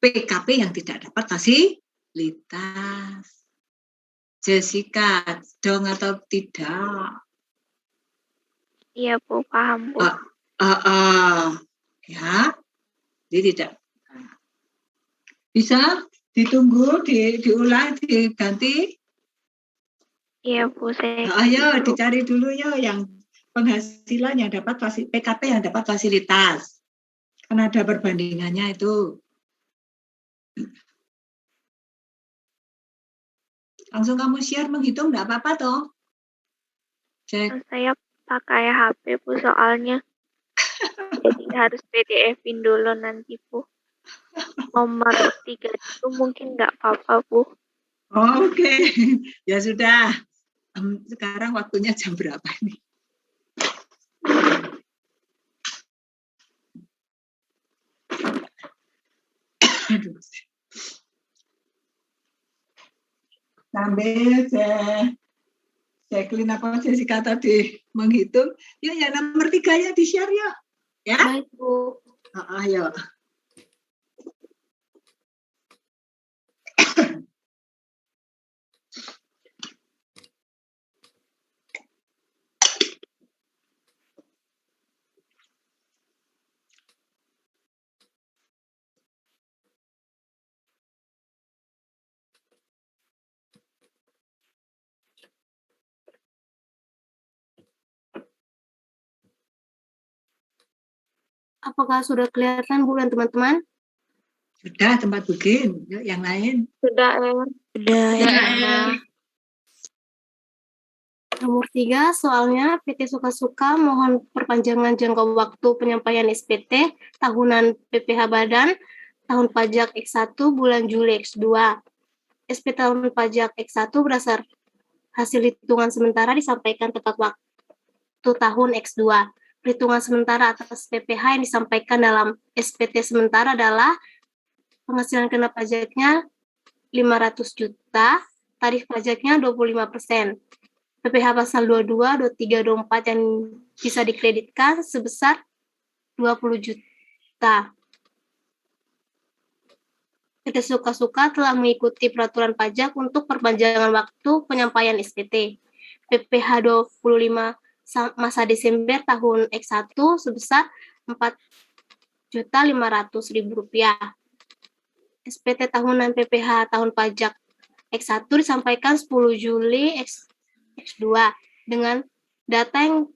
Speaker 1: PKP yang tidak dapat fasilitas. Jessica, dong atau tidak?
Speaker 6: Iya, Bu, paham, Bu.
Speaker 1: Ya, jadi tidak. Bisa ditunggu, diulang, diganti?
Speaker 6: Iya, Bu, saya.
Speaker 1: Ayo dicari dulu ya yang penghasilan yang dapat PKP yang dapat fasilitas. Karena ada perbandingannya itu. Langsung kamu share menghitung enggak apa-apa toh? Cek.
Speaker 6: Saya pakai HP, Bu, soalnya. Jadi harus PDF-in dulu nanti, Bu. Nomor 3 itu mungkin nggak apa-apa, Bu.
Speaker 1: Oke. Ya sudah. Sekarang waktunya jam berapa ini? Sambil Jacqueline apa Jessica tadi menghitung, yuk ya nomor 3-nya di-share yuk. Ya?
Speaker 13: Baik, Bu.
Speaker 1: Ayo.
Speaker 13: Apakah sudah kelihatan, Bu dan teman-teman?
Speaker 1: Sudah, tempat bikin. Yuk, yang lain.
Speaker 6: Sudah,
Speaker 2: Udah.
Speaker 13: Nomor 3, soalnya PT Suka-Suka mohon perpanjangan jangka waktu penyampaian SPT tahunan PPh Badan tahun pajak X1 bulan Juli X2. SPT tahun pajak X1 berdasar hasil hitungan sementara disampaikan tepat waktu tahun X2. Perhitungan sementara atas PPh yang disampaikan dalam SPT sementara adalah penghasilan kena pajaknya 500 juta, tarif pajaknya 25%. PPh pasal 22, 23, 24 yang bisa dikreditkan sebesar 20 juta. PT Suka-Suka telah mengikuti peraturan pajak untuk perpanjangan waktu penyampaian SPT. PPh 25 masa Desember tahun X1 sebesar Rp4.500.000. SPT tahunan PPh tahun pajak X1 disampaikan 10 Juli X2 dengan data yang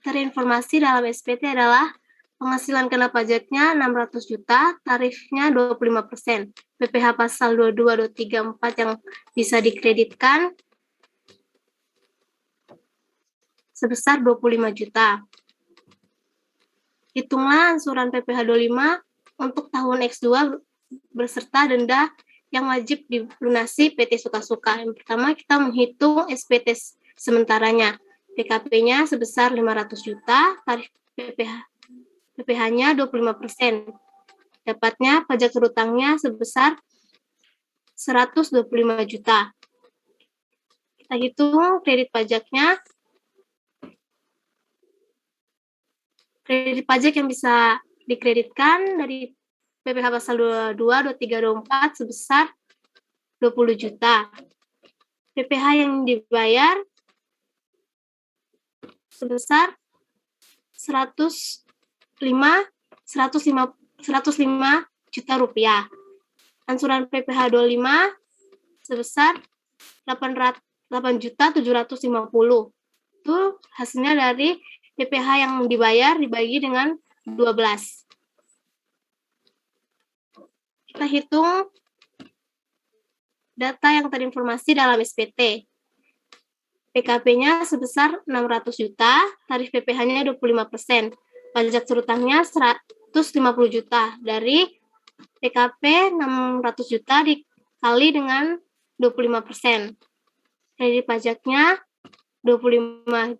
Speaker 13: terinformasi dalam SPT adalah penghasilan kena pajaknya 600 juta, tarifnya 25%. PPh pasal 22, 23, 4 yang bisa dikreditkan sebesar 25 juta. Hitunglah angsuran PPh 25 untuk tahun X2 beserta denda yang wajib dilunasi PT Suka-Suka. Yang pertama, kita menghitung SPT sementaranya. PKP-nya sebesar 500 juta, tarif PPh-nya 25%. Dapatnya pajak terutangnya sebesar 125 juta. Kita hitung kredit pajaknya. Kredit pajak yang bisa dikreditkan dari PPh pasal 22, 23, 24 sebesar 20 juta. PPh yang dibayar sebesar 105 juta rupiah. Angsuran PPh 25 sebesar 8.750.000. Itu hasilnya dari PPh yang dibayar dibagi dengan 12. Kita hitung data yang terinformasi dalam SPT. PKP-nya sebesar 600 juta, tarif PPh-nya 25%. Pajak terutangnya 150 juta. Dari PKP 600 juta dikali dengan 25%. Kredit pajaknya 25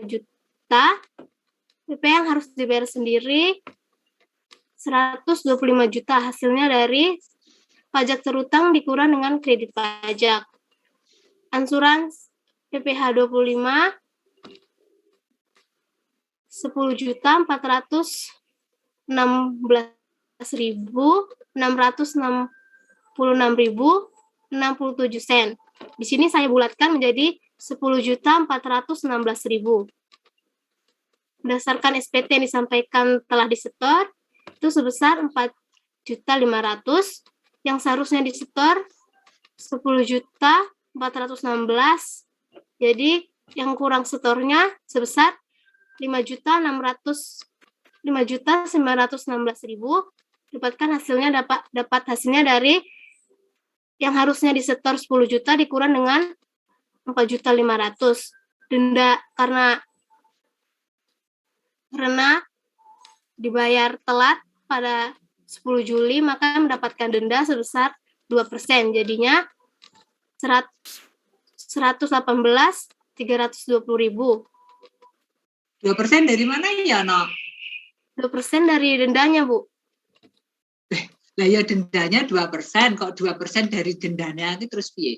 Speaker 13: juta. PP yang harus dibayar sendiri 125 juta, hasilnya dari pajak terutang dikurang dengan kredit pajak. Angsuran PPh 25 10.466.667 sen. Di sini saya bulatkan menjadi 10.416.000. Berdasarkan SPT yang disampaikan telah disetor, itu sebesar 4.500.000, yang seharusnya disetor 10.416.000. Jadi yang kurang setornya sebesar 5.916.000. Dapatkan hasilnya dapat hasilnya dari yang harusnya disetor 10 juta dikurang dengan 4.500.000. Denda karena dibayar telat pada 10 Juli, maka mendapatkan denda sebesar 2%. Jadinya 118.320.000.
Speaker 1: 2% dari mana ya, No?
Speaker 13: 2% dari dendanya, Bu.
Speaker 1: Lah ya dendanya 2%, kok 2% dari dendanya itu terus piye?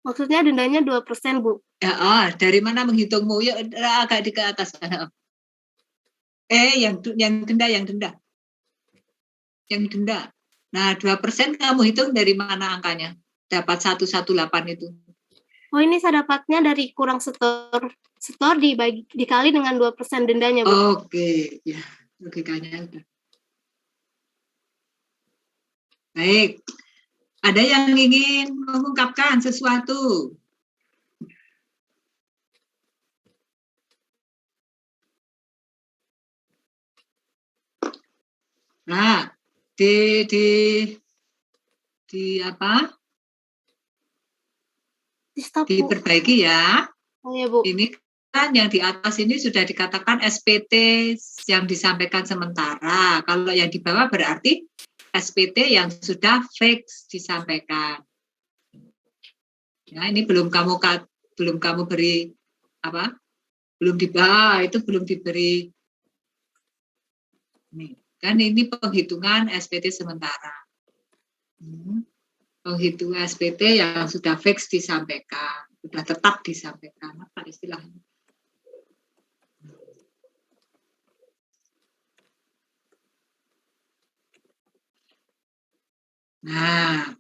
Speaker 13: Maksudnya dendanya 2%, Bu.
Speaker 1: Ya, dari mana menghitungmu? Ya agak di ke atas. Yang denda. Yang denda. Nah, 2% kamu hitung dari mana angkanya? Dapat 118 itu.
Speaker 13: Oh, ini saya dapatnya dari kurang setor dikali dengan 2% dendanya, Bu.
Speaker 1: Oke, ya. Logikanya udah. Baik. Ada yang ingin mengungkapkan sesuatu? Nah, di apa? Diperbaiki ya.
Speaker 13: Oh ya, Bu.
Speaker 1: Ini kan yang di atas ini sudah dikatakan SPT yang disampaikan sementara. Kalau yang di bawah berarti SPT yang sudah fix disampaikan. Ya, ini belum kamu beri apa? Belum dibahas, itu belum diberi. Nih, kan ini penghitungan SPT sementara. Penghitungan SPT yang sudah fix disampaikan, sudah tetap disampaikan. Apa istilahnya? Nah,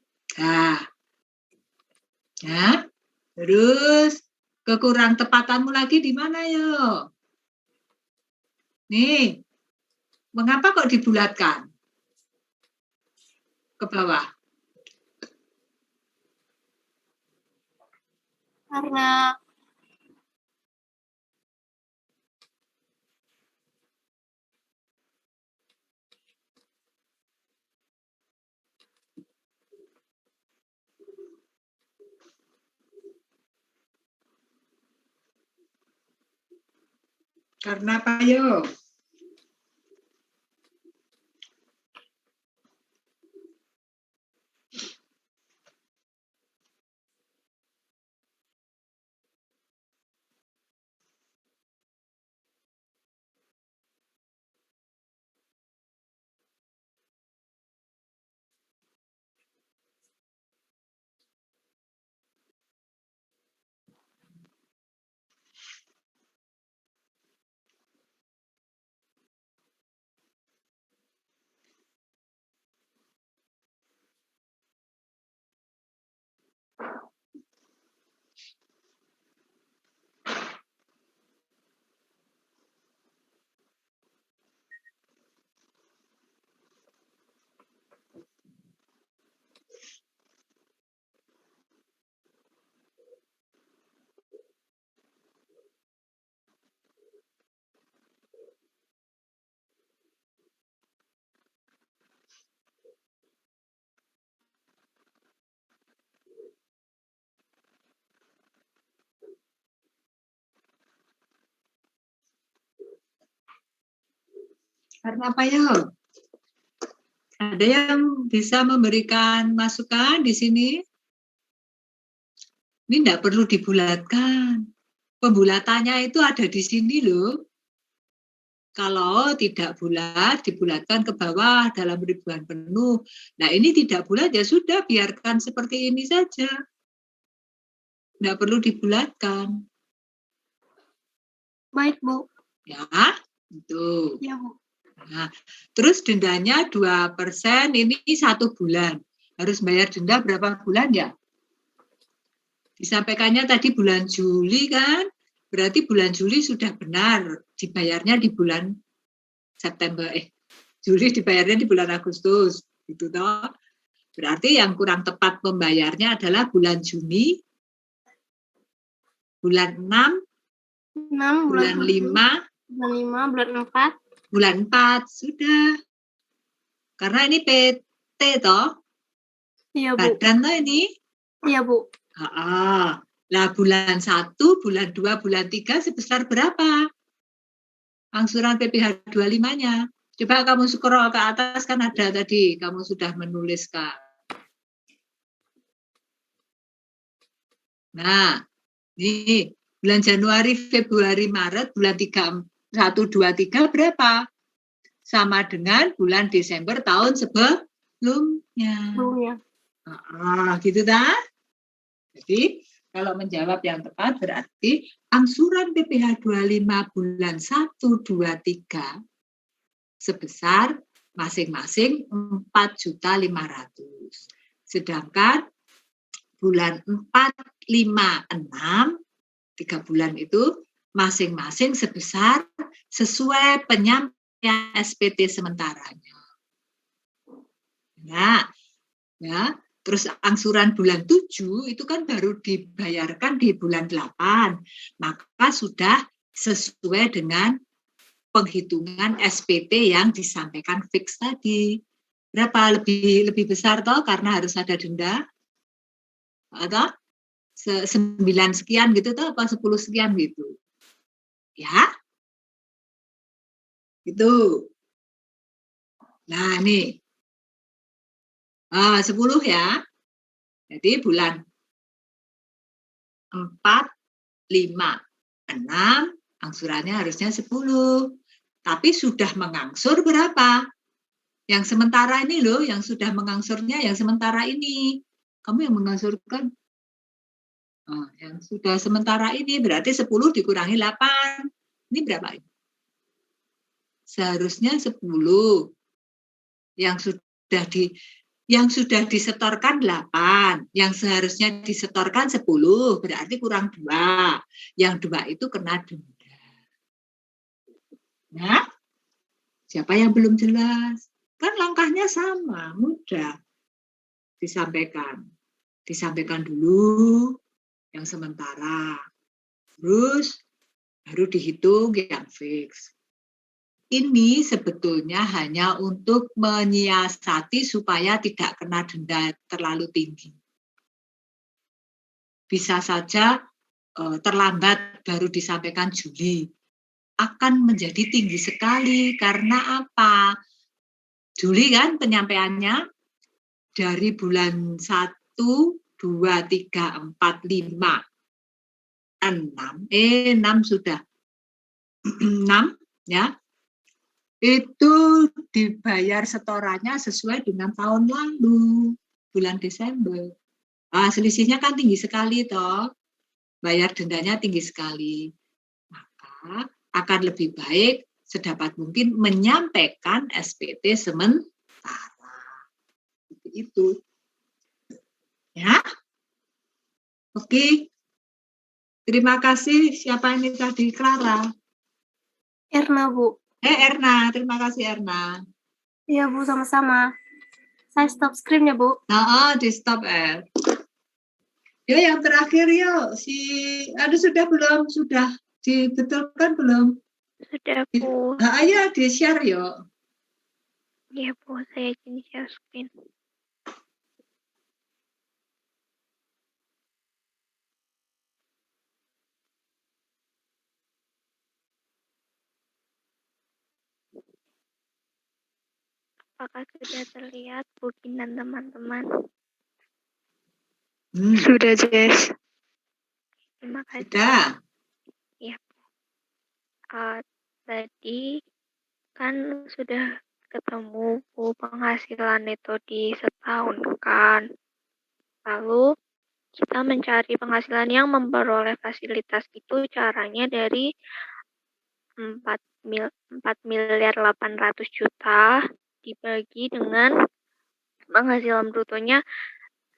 Speaker 1: ya. Terus kekurang tepatanmu lagi di mana yo? Nih, mengapa kok dibulatkan ke bawah?
Speaker 13: Karena
Speaker 1: Karena apa yo? Karena apa ya? Ada yang bisa memberikan masukan di sini? Ini tidak perlu dibulatkan. Pembulatannya itu ada di sini loh. Kalau tidak bulat, dibulatkan ke bawah dalam ribuan penuh. Nah ini tidak bulat ya sudah, biarkan seperti ini saja. Tidak perlu dibulatkan.
Speaker 13: Baik, Bu.
Speaker 1: Ya, itu.
Speaker 13: Ya, Bu.
Speaker 1: Nah, terus dendanya 2%, ini 1 bulan. Harus bayar denda berapa bulan ya? Disampaikannya tadi bulan Juli kan? Berarti bulan Juli sudah benar. Dibayarnya di bulan September. Juli dibayarnya di bulan Agustus. Gitu toh. Berarti yang kurang tepat membayarnya adalah bulan Juni, bulan 6, bulan 5,
Speaker 13: bulan 4.
Speaker 1: Bulan 4, sudah. Karena ini PT toh.
Speaker 13: Iya, Bu.
Speaker 1: Badan toh ini.
Speaker 13: Iya, Bu.
Speaker 1: Lah bulan 1, bulan 2, bulan 3 sebesar berapa? Angsuran PPh 25-nya. Coba kamu scroll ke atas, kan ada tadi. Kamu sudah menuliskan. Nah, ini bulan Januari, Februari, Maret, bulan 1, 2, 3 berapa? Sama dengan bulan Desember tahun sebelumnya. Gitu kan? Jadi, kalau menjawab yang tepat berarti angsuran PPh 25 bulan 1, 2, 3 sebesar masing-masing 4.500.000. Sedangkan bulan 4, 5, 6, 3 bulan itu masing-masing sebesar sesuai penyampaian SPT sementaranya. Ya. Terus angsuran bulan 7 itu kan baru dibayarkan di bulan 8. Maka sudah sesuai dengan penghitungan SPT yang disampaikan fix tadi. Berapa? Lebih besar toh karena harus ada denda? Atau 9 sekian gitu toh apa 10 sekian gitu. Ya. Itu. Nah, nih. 10 ya. Jadi bulan 4, 5, 6, angsurannya harusnya 10. Tapi sudah mengangsur berapa? Yang sementara ini loh, yang sudah mengangsurnya yang sementara ini. Kamu yang mengangsurkan? Yang sudah sementara ini berarti 10 dikurangi 8. Ini berapa? Seharusnya 10. Yang sudah disetorkan 8, yang seharusnya disetorkan 10, berarti kurang 2. Yang 2 itu kena denda. Nah, siapa yang belum jelas? Kan langkahnya sama, mudah disampaikan. Disampaikan dulu yang sementara, terus baru dihitung yang fix. Ini sebetulnya hanya untuk menyiasati supaya tidak kena denda terlalu tinggi. Bisa saja terlambat baru disampaikan Juli. Akan menjadi tinggi sekali karena apa? Juli kan penyampaiannya dari bulan 1, 2, 3, 4, 5, 6. 6 sudah. 6 ya. Itu dibayar setorannya sesuai dengan tahun lalu, bulan Desember. Selisihnya kan tinggi sekali toh, bayar dendanya tinggi sekali. Maka akan lebih baik sedapat mungkin menyampaikan SPT sementara. Itu. Ya. Oke. Terima kasih. Siapa ini tadi? Clara.
Speaker 13: Erna, Bu.
Speaker 1: Erna, terima kasih Erna.
Speaker 13: Iya Bu, sama-sama. Saya stop screen ya Bu.
Speaker 1: Di stop Yuk yang terakhir yuk. Sudah belum? Sudah dibetulkan belum?
Speaker 6: Sudah Bu.
Speaker 1: Ayo di share yuk.
Speaker 6: Iya Bu, saya izin share screen. Apakah sudah terlihat Bu dan teman-teman?
Speaker 3: Sudah, Jess.
Speaker 6: Terima kasih.
Speaker 1: Sudah.
Speaker 6: Ya. Tadi kan sudah ketemu Bu penghasilan itu di setahun kan. Lalu kita mencari penghasilan yang memperoleh fasilitas itu caranya dari 4.800.000.000 dibagi dengan penghasilan brutonya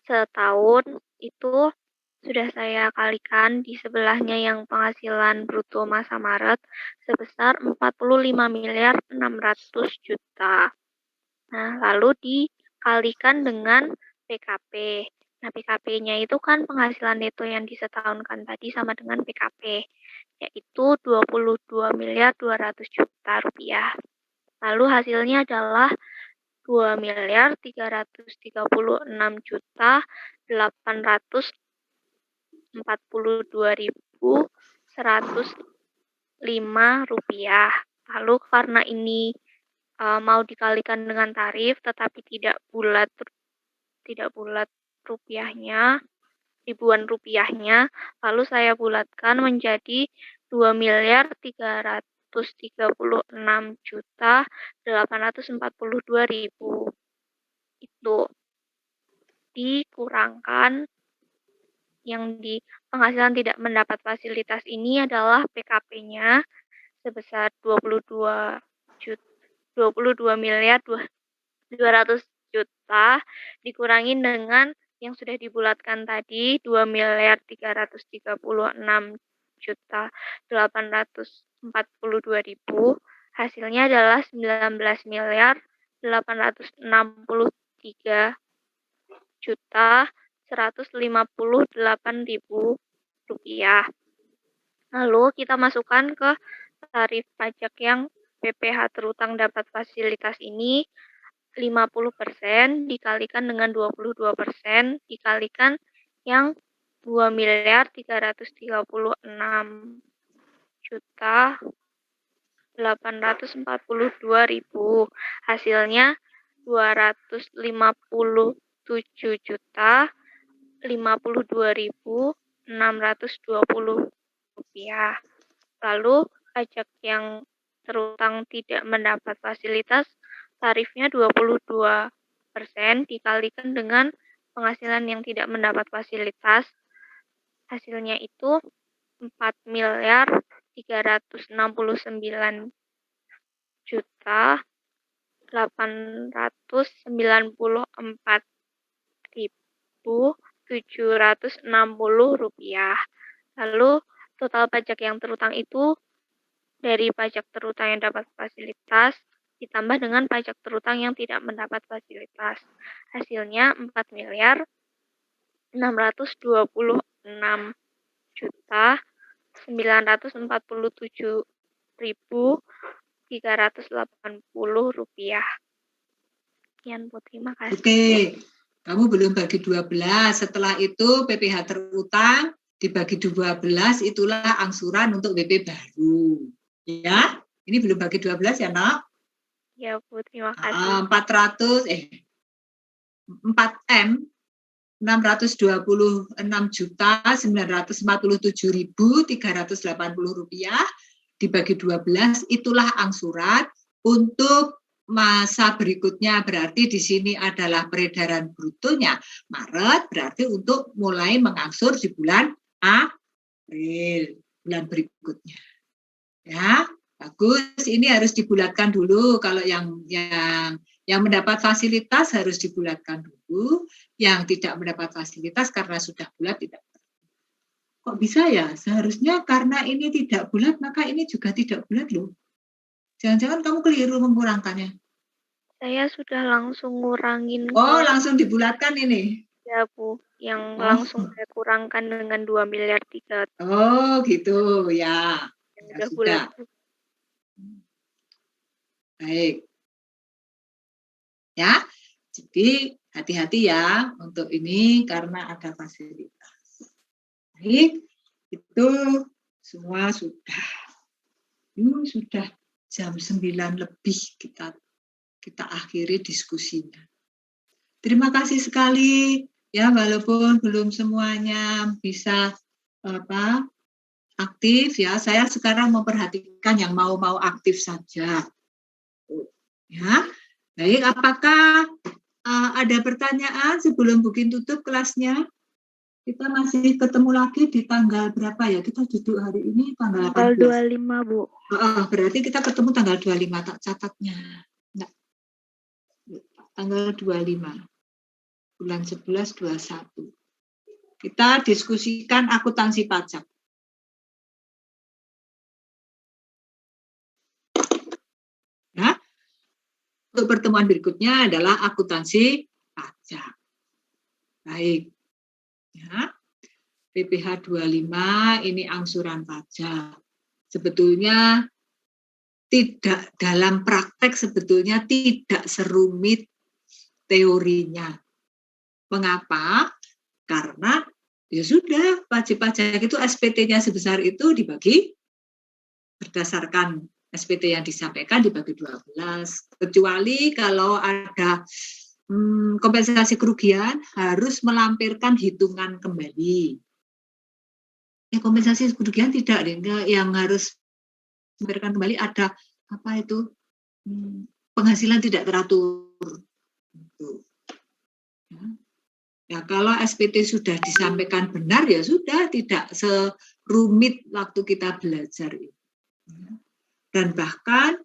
Speaker 6: setahun itu sudah saya kalikan di sebelahnya yang penghasilan bruto masa Maret sebesar 45.600.000.000. Nah, lalu dikalikan dengan PKP. Nah, PKP-nya itu kan penghasilan neto yang disetahunkan tadi sama dengan PKP, yaitu 22.200.000.000 rupiah. Lalu hasilnya adalah 2.336.842.105 rupiah. Lalu karena ini mau dikalikan dengan tarif tetapi tidak bulat rupiahnya, ribuan rupiahnya, lalu saya bulatkan menjadi 2.336.842.000. Itu dikurangkan yang di penghasilan tidak mendapat fasilitas ini adalah PKP-nya sebesar 22.200.000.000 dikurangi dengan yang sudah dibulatkan tadi 2.336.842.000, hasilnya adalah 19.863.158.000 rupiah. Lalu kita masukkan ke tarif pajak yang PPh terutang dapat fasilitas ini 50% dikalikan dengan 22% dikalikan yang 2.346.842.000. Hasilnya 257.052.620 rupiah. Lalu pajak yang terutang tidak mendapat fasilitas tarifnya 22% dikalikan dengan penghasilan yang tidak mendapat fasilitas. Hasilnya itu 4.894.760 rupiah. Lalu total pajak yang terutang itu dari pajak terutang yang dapat fasilitas ditambah dengan pajak terutang yang tidak mendapat fasilitas. Hasilnya 4.947.380 rupiah. Sekian Bu, terima kasih.
Speaker 1: Oke, kamu belum bagi 12. Setelah itu PPh terutang dibagi 12, itulah angsuran untuk WP baru. Ya, ini belum bagi 12 ya, Nok?
Speaker 6: Ya Bu, terima kasih.
Speaker 1: 4M 626.947.380 rupiah dibagi 12, itulah angsuran untuk masa berikutnya. Berarti di sini adalah peredaran brutonya Maret, berarti untuk mulai mengangsur di bulan April, bulan berikutnya. Ya, bagus. Ini harus dibulatkan dulu. Kalau yang mendapat fasilitas harus dibulatkan dulu. Yang tidak mendapat fasilitas karena sudah bulat tidak. Kok bisa ya? Seharusnya karena ini tidak bulat, maka ini juga tidak bulat loh. Jangan-jangan kamu keliru mengurangkannya.
Speaker 6: Saya sudah langsung ngurangin.
Speaker 1: Oh, langsung dibulatkan ini?
Speaker 6: Ya Bu, yang langsung saya kurangkan dengan 2.3 miliar.
Speaker 1: Oh gitu ya. Ya sudah. Baik. Ya, jadi hati-hati ya untuk ini karena ada fasilitas. Baik, itu semua sudah. Sudah jam 9 lebih kita akhiri diskusinya. Terima kasih sekali ya, walaupun belum semuanya bisa aktif ya. Saya sekarang memperhatikan yang mau aktif saja. Ya, baik. Apakah ada pertanyaan sebelum Bukin tutup kelasnya? Kita masih ketemu lagi di tanggal berapa ya? Kita duduk hari ini tanggal
Speaker 2: 25, Bu.
Speaker 1: Berarti kita ketemu tanggal 25, tak catatnya. Nah, tanggal 25. Bulan 11, 21. Kita diskusikan akuntansi pajak. Ya. Untuk pertemuan berikutnya adalah akuntansi pajak. Baik. Ya. PPh 25 ini angsuran pajak. Sebetulnya tidak dalam praktek sebetulnya tidak serumit teorinya. Mengapa? Karena ya sudah wajib pajak itu SPT-nya sebesar itu dibagi berdasarkan SPT yang disampaikan dibagi 12. Kecuali kalau ada kompensasi kerugian harus melampirkan hitungan kembali. Ya kompensasi kerugian tidak, yang harus melampirkan kembali ada apa itu penghasilan tidak teratur. Ya kalau SPT sudah disampaikan benar ya sudah, tidak serumit waktu kita belajar ini. Dan bahkan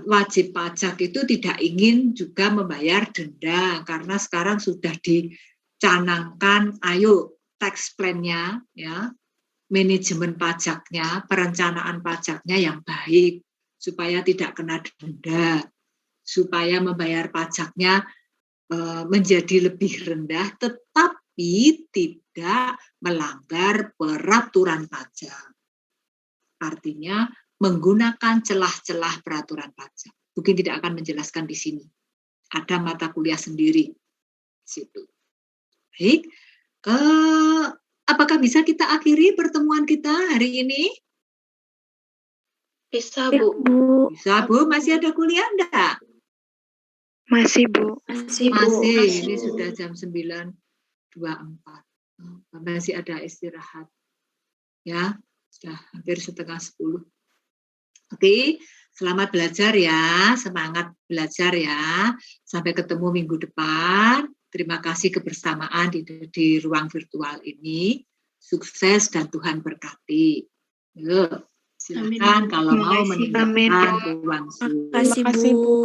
Speaker 1: wajib pajak itu tidak ingin juga membayar denda karena sekarang sudah dicanangkan, ayo tax plan-nya ya, manajemen pajaknya, perencanaan pajaknya yang baik supaya tidak kena denda, supaya membayar pajaknya menjadi lebih rendah tetapi tidak melanggar peraturan pajak. Artinya menggunakan celah-celah peraturan pajak. Mungkin tidak akan menjelaskan di sini. Ada mata kuliah sendiri di situ. Baik, apakah bisa kita akhiri pertemuan kita hari ini?
Speaker 12: Bisa, Bu.
Speaker 1: Bisa, Bu. Masih ada kuliah enggak?
Speaker 6: Masih, Bu.
Speaker 1: Masih. Ini sudah jam 9.24. Masih ada istirahat. Ya, sudah hampir setengah 10. Oke, selamat belajar ya. Semangat belajar ya. Sampai ketemu minggu depan. Terima kasih kebersamaan di ruang virtual ini. Sukses dan Tuhan berkati. Yuk, silakan kalau mau meninggalkan ruang Zoom.
Speaker 2: Terima kasih, Bu.